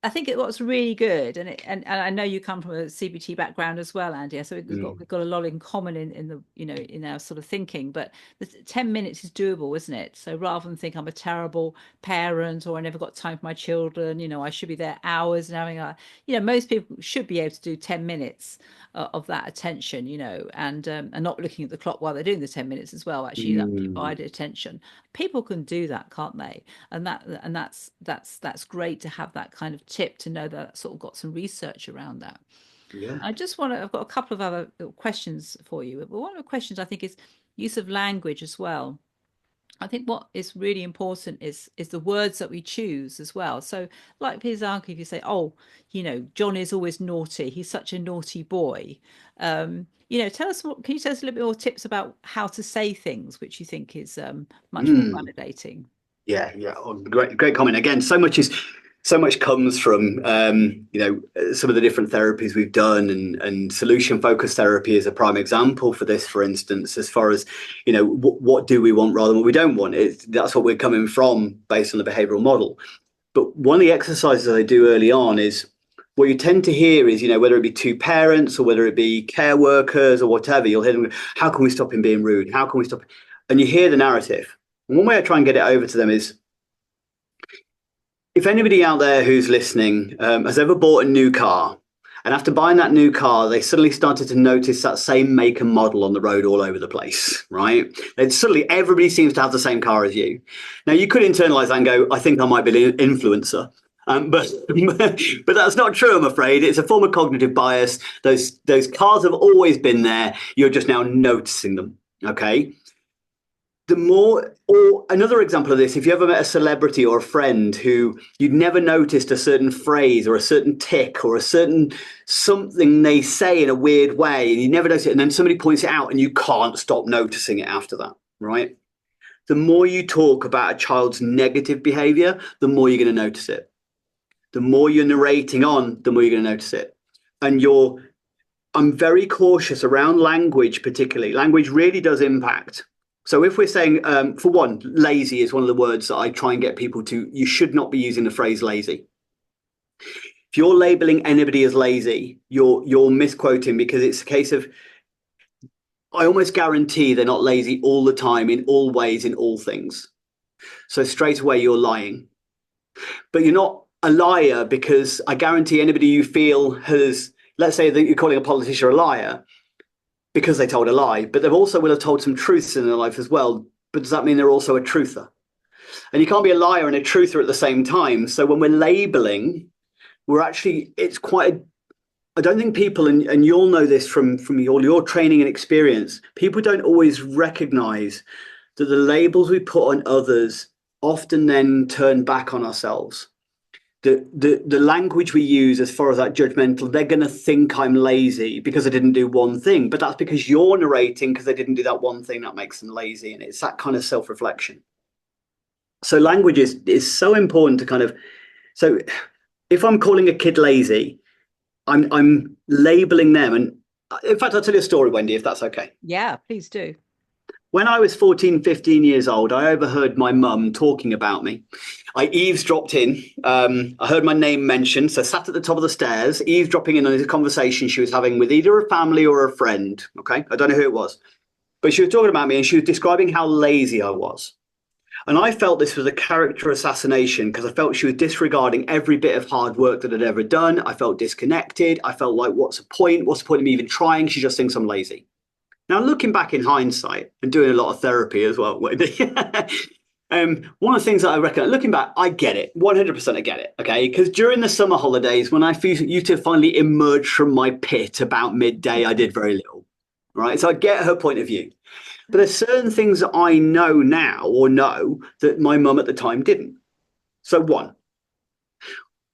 I think what's really good, and I know you come from a CBT background as well, Andy. So we've got a lot in common in the in our sort of thinking. But the 10 minutes is doable, isn't it? So rather than think I'm a terrible parent or I never got time for my children, I should be there hours and having most people should be able to do 10 minutes of that attention, and not looking at the clock while they're doing the 10 minutes as well. Actually, that divided attention. People can do that, can't they? And that's great to have that kind of tip, to know that sort of got some research around that. Yeah. I've got a couple of other questions for you. But one of the questions I think is use of language as well. I think what is really important is the words that we choose as well. So, like for example, if you say, "Oh, John is always naughty. He's such a naughty boy." Can you tell us a little bit more tips about how to say things, which you think is much more validating? Yeah. Oh, great comment. Again, so much comes from some of the different therapies we've done, and solution focused therapy is a prime example for this. For instance, as far as what do we want rather than what we don't want, that's what we're coming from based on the behavioral model. But one of the exercises I do early on is what you tend to hear is, whether it be two parents or whether it be care workers or whatever, you'll hear them go, how can we stop him being rude? How can we stop? And you hear the narrative. And one way I try and get it over to them is, if anybody out there who's listening has ever bought a new car, and after buying that new car, they suddenly started to notice that same make and model on the road all over the place, right? And suddenly everybody seems to have the same car as you. Now, you could internalize that and go, I think I might be an influencer. But that's not true, I'm afraid. It's a form of cognitive bias. Those cars have always been there. You're just now noticing them, okay? Or another example of this, if you ever met a celebrity or a friend who you'd never noticed a certain phrase or a certain tick or a certain something they say in a weird way, and you never notice it, and then somebody points it out and you can't stop noticing it after that, right? The more you talk about a child's negative behavior, the more you're going to notice it. The more you're narrating on, the more you're going to notice it. And I'm very cautious around language, particularly. Language really does impact. So if we're saying, for one, lazy is one of the words that I try and get people to, you should not be using the phrase lazy. If you're labeling anybody as lazy, you're misquoting, because it's a case of, I almost guarantee they're not lazy all the time, in all ways, in all things. So straight away, you're lying. But you're not a liar, because I guarantee anybody you feel has, let's say that you're calling a politician a liar, because they told a lie, but they also will have told some truths in their life as well. But does that mean they're also a truther? And you can't be a liar and a truther at the same time. So when we're labeling, it's quite I don't think people, and you'll know this from all your training and experience, people don't always recognize that the labels we put on others often then turn back on ourselves. the language we use as far as that judgmental, they're going to think I'm lazy because I didn't do one thing, but that's because you're narrating because they didn't do that one thing that makes them lazy, and it's that kind of self-reflection. So language is so important to kind of, so if I'm calling a kid lazy, I'm labeling them. And in fact, I'll tell you a story, Wendy, if that's okay. Yeah, please do. When I was 14, 15 years old, I overheard my mum talking about me. I eavesdropped in. I heard my name mentioned, so sat at the top of the stairs, eavesdropping in on a conversation she was having with either a family or a friend. Okay, I don't know who it was, but she was talking about me and she was describing how lazy I was. And I felt this was a character assassination because I felt she was disregarding every bit of hard work that I'd ever done. I felt disconnected. I felt like, what's the point? What's the point of me even trying? She just thinks I'm lazy. Now, looking back in hindsight and doing a lot of therapy as well, one of the things that I reckon, looking back, I get it. 100% I get it. Okay. Because during the summer holidays, when I used to finally emerge from my pit about midday, I did very little. Right. So I get her point of view. But there's certain things that I know now or know that my mum at the time didn't. So one,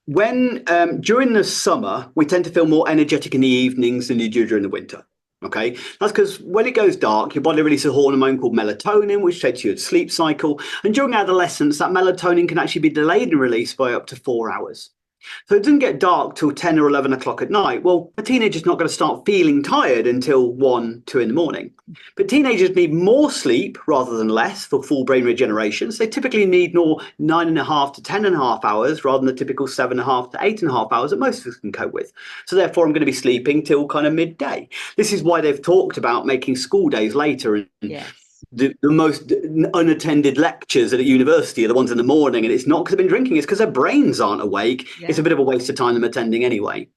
when during the summer, we tend to feel more energetic in the evenings than you do during the winter. Okay, that's because when it goes dark, your body releases a hormone called melatonin, which takes you to sleep cycle. And during adolescence, that melatonin can actually be delayed in release by up to 4 hours. So it doesn't get dark till 10 or 11 o'clock at night. Well, a teenager's not going to start feeling tired until 1, 2 in the morning. But teenagers need more sleep rather than less for full brain regeneration. So they typically need more 9.5 to 10.5 hours rather than the typical 7.5 to 8.5 hours that most of us can cope with. So therefore, I'm going to be sleeping till kind of midday. This is why they've talked about making school days later. And Yes. the most unattended lectures at a university are the ones in the morning, and it's not because they've been drinking, it's because their brains aren't awake. It's Yeah. a bit of a waste of time them attending anyway.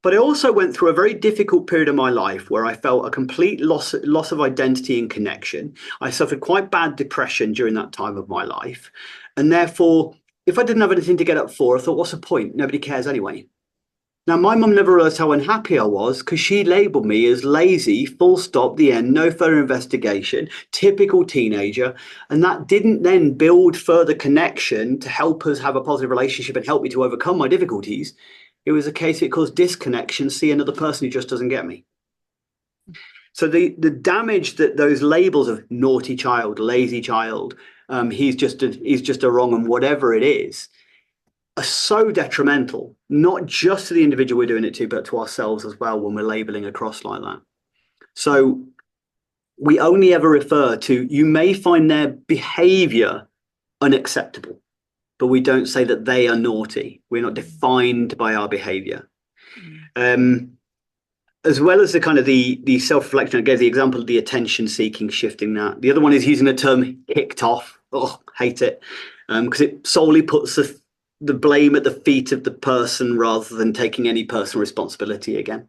But I also went through a very difficult period of my life where I felt a complete loss of identity and connection. I suffered quite bad depression during that time of my life, and therefore, if I didn't have anything to get up for, I thought, what's the point? Nobody cares anyway. Now, my mum never realised how unhappy I was because she labelled me as lazy, full stop, the end, no further investigation, typical teenager. And that didn't then build further connection to help us have a positive relationship and help me to overcome my difficulties. It was a case it caused disconnection, see another person who just doesn't get me. So the damage that those labels of naughty child, lazy child, he's just a wrong and whatever it is, are so detrimental, not just to the individual we're doing it to, but to ourselves as well when we're labeling across like that. So we only ever refer to, you may find their behavior unacceptable, but we don't say that they are naughty. We're not defined by our behavior. As well as the kind of the self-reflection, I gave the example of the attention seeking, shifting that. The other one is using the term kicked off. Oh, hate it. Because it solely puts the blame at the feet of the person rather than taking any personal responsibility again.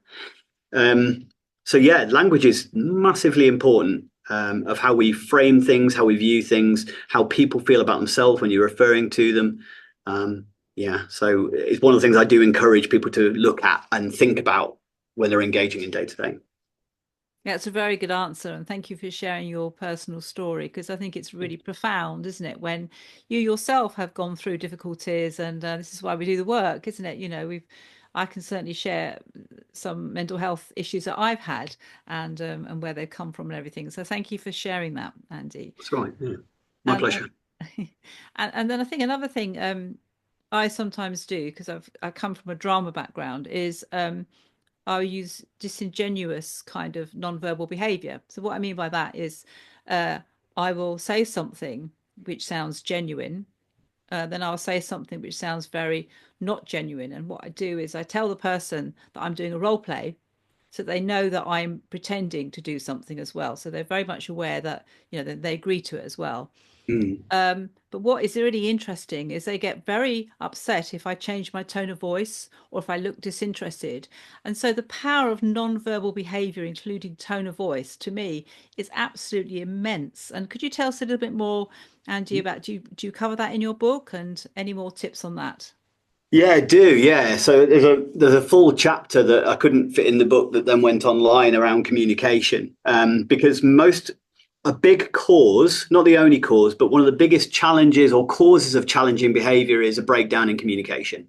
So yeah, language is massively important of how we frame things, how we view things, how people feel about themselves when you're referring to them. Yeah, so it's one of the things I do encourage people to look at and think about when they're engaging in day to day. Yeah, it's a very good answer, and thank you for sharing your personal story because I think it's really profound, isn't it? When you yourself have gone through difficulties, and this is why we do the work, isn't it? I can certainly share some mental health issues that I've had, and where they've come from and everything. So thank you for sharing that, Andy. That's right. Yeah, my And pleasure. and then I think another thing I sometimes do because I come from a drama background is I'll use disingenuous kind of non-verbal behavior. So what I mean by that is uh, I will say something which sounds genuine, then I'll say something which sounds very not genuine. And what I do is I tell the person that I'm doing a role play so they know that I'm pretending to do something as well. So they're very much aware that, they agree to it as well. Mm. But what is really interesting is they get very upset if I change my tone of voice or if I look disinterested. And so the power of non-verbal behavior, including tone of voice, to me is absolutely immense. And could you tell us a little bit more, Andy, about do you cover that in your book and any more tips on that? Yeah, I do. Yeah. So there's a full chapter that I couldn't fit in the book that then went online around communication. Because a big cause, not the only cause, but one of the biggest challenges or causes of challenging behavior is a breakdown in communication.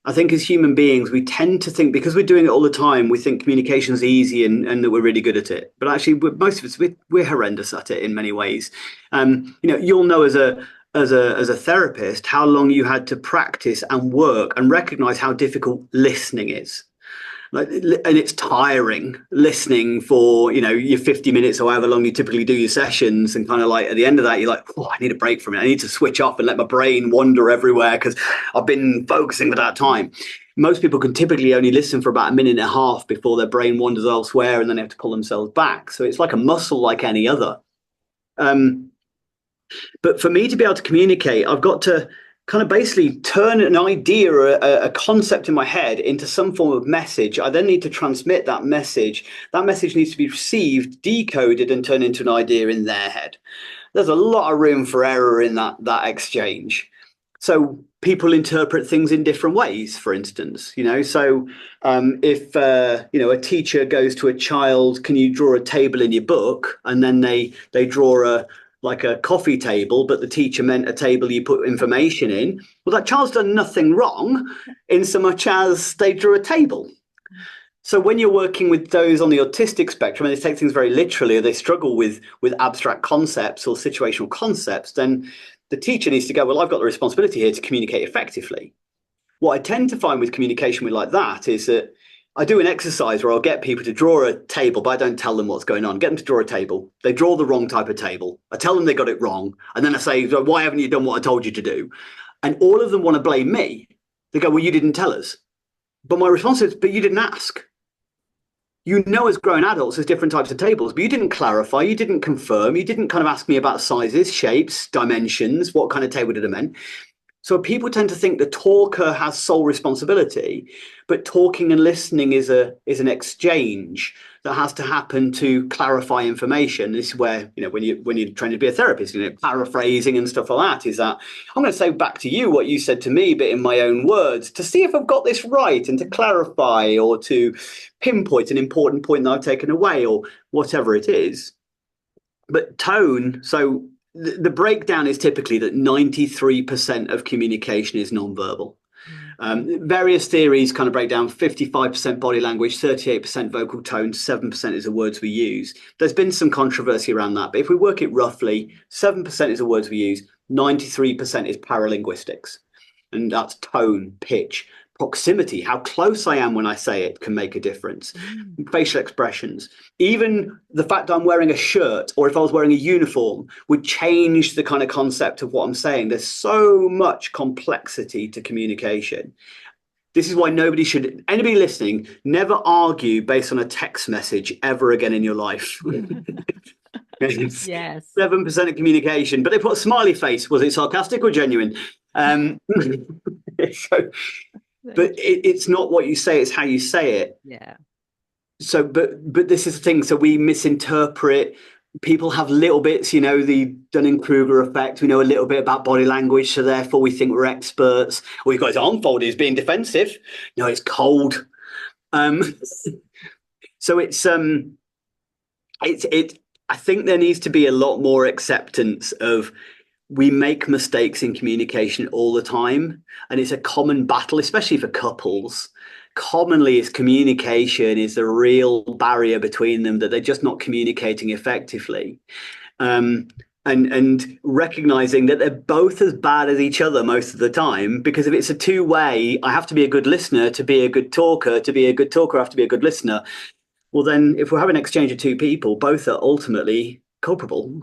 I think as human beings, we tend to think because we're doing it all the time, we think communication is easy and that we're really good at it. But actually, most of us, we're horrendous at it in many ways. You'll know as a therapist how long you had to practice and work and recognize how difficult listening is. Like, and it's tiring listening for your 50 minutes or however long you typically do your sessions, and kind of like at the end of that you're like, oh, I need a break from it. I need to switch off and let my brain wander everywhere because I've been focusing for that time. Most people can typically only listen for about a minute and a half before their brain wanders elsewhere, and then they have to pull themselves back. So it's like a muscle like any other. But for me to be able to communicate, I've got to kind of basically turn an idea or a concept in my head into some form of message. I then need to transmit that message. That message needs to be received, decoded, and turned into an idea in their head. There's a lot of room for error in that exchange. So people interpret things in different ways, for instance. If a teacher goes to a child, can you draw a table in your book? And then they draw a coffee table, but the teacher meant a table you put information in. Well, that child's done nothing wrong in so much as they drew a table. So when you're working with those on the autistic spectrum and they take things very literally, or they struggle with abstract concepts or situational concepts, then the teacher needs to go, well, I've got the responsibility here to communicate effectively. What I tend to find with communication with like that is that I do an exercise where I'll get people to draw a table, but I don't tell them what's going on. Get them to draw a table. They draw the wrong type of table. I tell them they got it wrong. And then I say, why haven't you done what I told you to do? And all of them want to blame me. They go, well, you didn't tell us. But my response is, but you didn't ask. As grown adults, there's different types of tables, but you didn't clarify, you didn't confirm, you didn't kind of ask me about sizes, shapes, dimensions, what kind of table did I mean? So people tend to think the talker has sole responsibility, but talking and listening is an exchange that has to happen to clarify information. This is where, when you're trying to be a therapist, paraphrasing and stuff like that, is that I'm going to say back to you what you said to me, but in my own words, to see if I've got this right and to clarify or to pinpoint an important point that I've taken away or whatever it is. But tone, so the breakdown is typically that 93% of communication is nonverbal. Various theories kind of break down 55% body language, 38% vocal tone, 7% is the words we use. There's been some controversy around that, but if we work it roughly, 7% is the words we use, 93% is paralinguistics. And that's tone, pitch, proximity, how close I am when I say it can make a difference. Facial expressions, even the fact I'm wearing a shirt or if I was wearing a uniform would change the kind of concept of what I'm saying. There's so much complexity to communication. This is why anybody listening, never argue based on a text message ever again in your life. Yes. 7% of communication, but they put a smiley face. Was it sarcastic or genuine? But it's not what you say, it's how you say it. Yeah. So, but this is the thing. So we misinterpret. People have little bits, the Dunning-Kruger effect. We know a little bit about body language, so therefore we think we're experts. Or you've got his arm folded, he's being defensive. No, it's cold. So I think there needs to be a lot more acceptance of we make mistakes in communication all the time, and it's a common battle, especially for couples. Commonly, it's communication is the real barrier between them, that they're just not communicating effectively. And recognizing that they're both as bad as each other most of the time, because if it's a two-way, I have to be a good listener to be a good talker. To be a good talker, I have to be a good listener. Well, then if we're having an exchange of two people, both are ultimately culpable.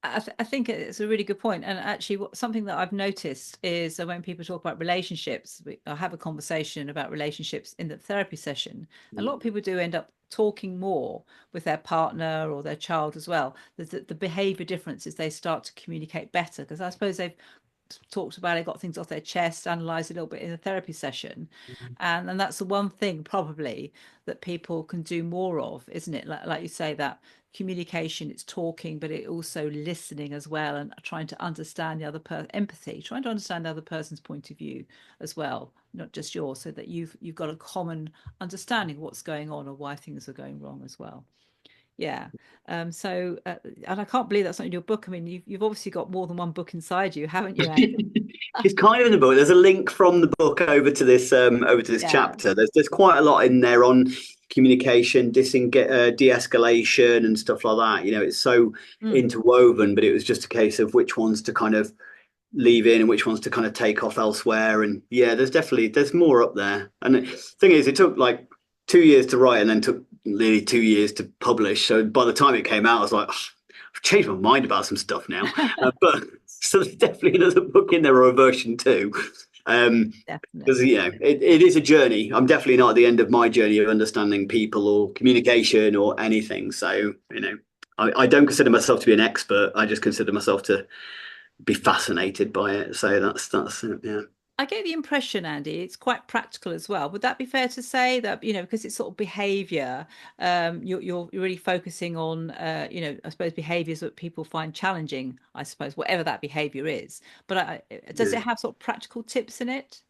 I think it's a really good point. And actually, something that I've noticed is that when people talk about relationships, I have a conversation about relationships in the therapy session. A lot of people do end up talking more with their partner or their child as well. The behavior differences, they start to communicate better because I suppose they've talked about it, got things off their chest, analysed a little bit in a therapy session. And that's the one thing probably that people can do more of, isn't it? Like you say, that communication, it's talking, but it also listening as well, and trying to understand the other empathy, trying to understand the other person's point of view as well, not just yours, so that you've got a common understanding of what's going on or why things are going wrong as well. Yeah. And I can't believe that's not in your book. I mean, you've obviously got more than one book inside you, haven't you, Andy? It's kind of in the book. There's a link from the book over to this Yeah. chapter. There's quite a lot in there on communication, de-escalation, and stuff like that. It's so Mm. interwoven, but it was just a case of which ones to kind of leave in and which ones to kind of take off elsewhere. And yeah, there's more up there. And the thing is, it took like 2 years to write, and then took nearly 2 years to publish. So by the time it came out, I was like, oh, I've changed my mind about some stuff now. But so there's definitely another book in there, or a version two. Because Definitely. it is a journey. I'm definitely not at the end of my journey of understanding people or communication or anything. So I don't consider myself to be an expert. I just consider myself to be fascinated by it. So that's yeah. I get the impression, Andy, it's quite practical as well. Would that be fair to say that, because it's sort of behavior, you're really focusing on, I suppose behaviors that people find challenging, I suppose, whatever that behavior is. But does it Yeah. have sort of practical tips in it?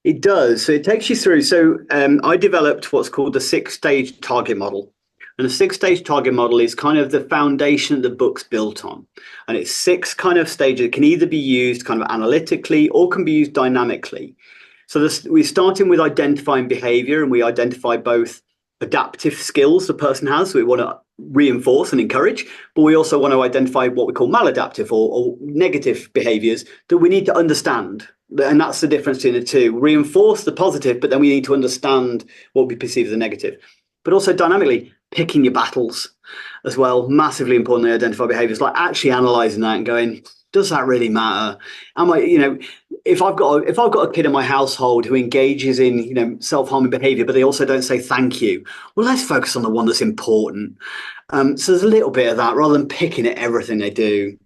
It does. So it takes you through. So I developed what's called the six-stage target model. And the six-stage target model is kind of the foundation the book's built on. And it's six kind of stages. It can either be used kind of analytically or can be used dynamically. So we're starting with identifying behavior, and we identify both adaptive skills the person has. So we want to reinforce and encourage, but we also want to identify what we call maladaptive or negative behaviors that we need to understand. And that's the difference between the two. Reinforce the positive, but then we need to understand what we perceive as a negative. But also dynamically picking your battles as well. Massively important to identify behaviors, like actually analyzing that and going, does that really matter? Am I, if I've got a kid in my household who engages in, self-harming behavior, but they also don't say thank you, well, let's focus on the one that's important. So there's a little bit of that rather than picking at everything they do.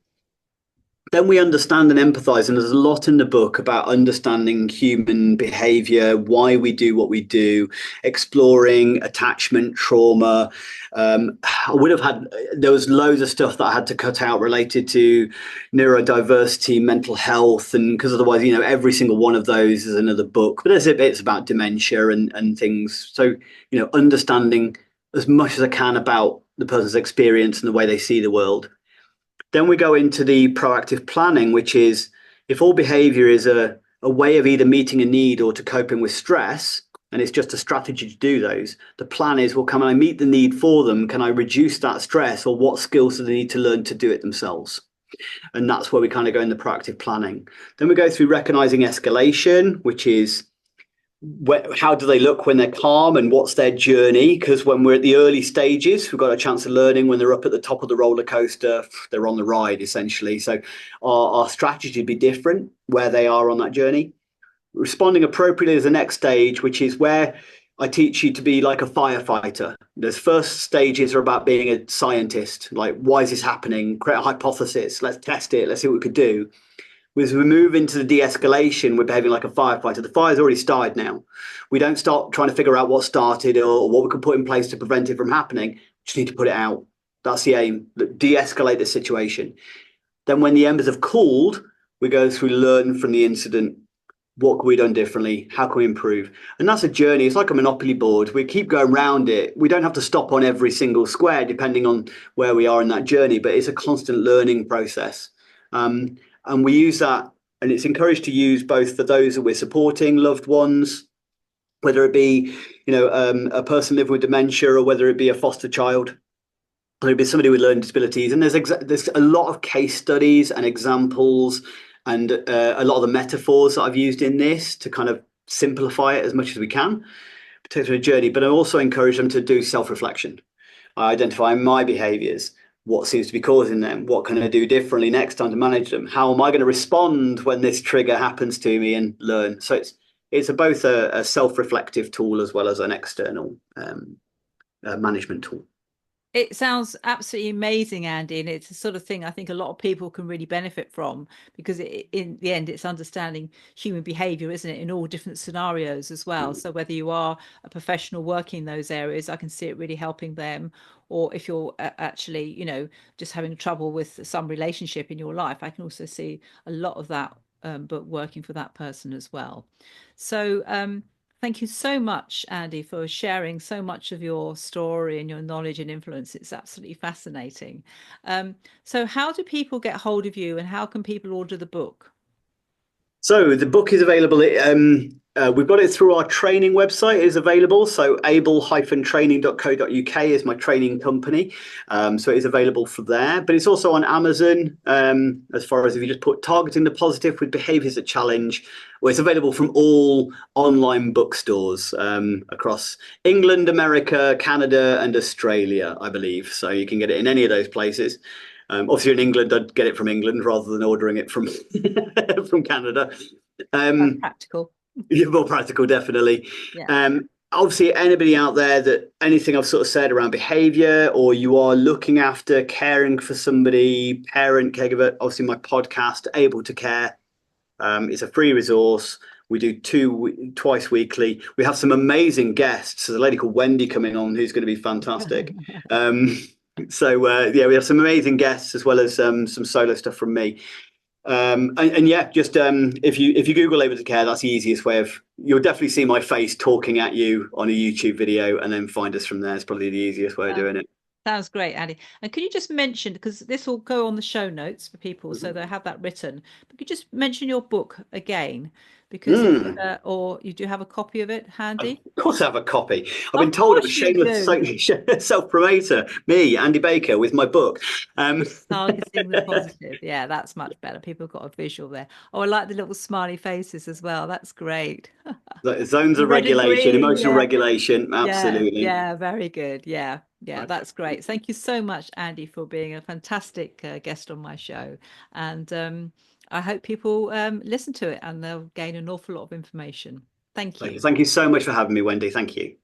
Then we understand and empathize, and there's a lot in the book about understanding human behavior, why we do what we do, exploring attachment, trauma. I would have had, there was loads of stuff that I had to cut out related to neurodiversity, mental health, and because otherwise, every single one of those is another book. But there's bits about dementia and things. So, understanding as much as I can about the person's experience and the way they see the world. Then we go into the proactive planning, which is if all behavior is a way of either meeting a need or to coping with stress, and it's just a strategy to do those, the plan is, well, can I meet the need for them? Can I reduce that stress? Or what skills do they need to learn to do it themselves? And that's where we kind of go in the proactive planning. Then we go through recognizing escalation, which is how do they look when they're calm and what's their journey? Because when we're at the early stages, we've got a chance of learning. When they're up at the top of the roller coaster, they're on the ride essentially. So our strategy would be different where they are on that journey. Responding appropriately is the next stage, which is where I teach you to be like a firefighter. Those first stages are about being a scientist, like why is this happening? Create a hypothesis. Let's test it. Let's see what we could do. As we move into the de-escalation, we're behaving like a firefighter. The fire's already started now. We don't start trying to figure out what started or what we can put in place to prevent it from happening. We just need to put it out. That's the aim. De-escalate the situation. Then when the embers have cooled, we go through learn from the incident. What can we done differently? How can we improve? And that's a journey. It's like a Monopoly board. We keep going around it. We don't have to stop on every single square depending on where we are in that journey, but it's a constant learning process. And we use that, and it's encouraged to use both for those that we're supporting, loved ones, whether it be, a person living with dementia or whether it be a foster child, whether it be somebody with learning disabilities. And there's a lot of case studies and examples and a lot of the metaphors that I've used in this to kind of simplify it as much as we can, particularly a journey. But I also encourage them to do self-reflection. I identify my behaviors, what seems to be causing them, what can I do differently next time to manage them, how am I going to respond when this trigger happens to me, and learn. So it's both a self-reflective tool as well as an external management tool. It sounds absolutely amazing, Andy, and it's the sort of thing I think a lot of people can really benefit from because in the end, it's understanding human behavior, isn't it, in all different scenarios as well. So whether you are a professional working in those areas, I can see it really helping them, or if you're actually, just having trouble with some relationship in your life, I can also see a lot of that, but working for that person as well. So, Thank you so much, Andy, for sharing so much of your story and your knowledge and influence. It's absolutely fascinating. So, how do people get hold of you, and how can people order the book? So the book is available. We've got it through our training website. It is available. So able-training.co.uk is my training company. So it is available for there. But it's also on Amazon. As far as if you just put targeting the positive with behaviours a challenge, well, it's available from all online bookstores across England, America, Canada, and Australia, I believe. So you can get it in any of those places. Obviously, in England, I'd get it from England rather than ordering it from from Canada. That's Um, practical. yeah, more practical, definitely. Yeah. Obviously, anybody out there that anything I've sort of said around behaviour, or you are looking after caring for somebody, parent, caregiver, obviously my podcast, Able to Care, is a free resource. We do twice weekly. We have some amazing guests. There's a lady called Wendy coming on who's going to be fantastic. Um, yeah, we have some amazing guests as well as some solo stuff from me. And yeah, just if you Google Able to Care, that's the easiest way of. You'll definitely see my face talking at you on a YouTube video, and then find us from there. It's probably the easiest way of doing it. Sounds great, Andy. And could you just mention, because this will go on the show notes for people, so they Mhm. have that written, but could you just mention your book again? Because it's, Mm. or you do have a copy of it Of handy? course, I have a copy. I've been Of told I'm a course you shameless do. self-promoter. Me, Andy Baker, with my book. Targeting the positive. Yeah, that's much better. People have got a visual there. Oh, I like the little smiley faces as well. That's great. Zones The of red and regulation, green. emotional Yeah. regulation. Yeah. Absolutely. Yeah. Very good. Yeah. Yeah. Okay. That's great. Thank you so much, Andy, for being a fantastic guest on my show. And I hope people listen to it and they'll gain an awful lot of information. Thank you. Thank you so much for having me, Wendy. Thank you.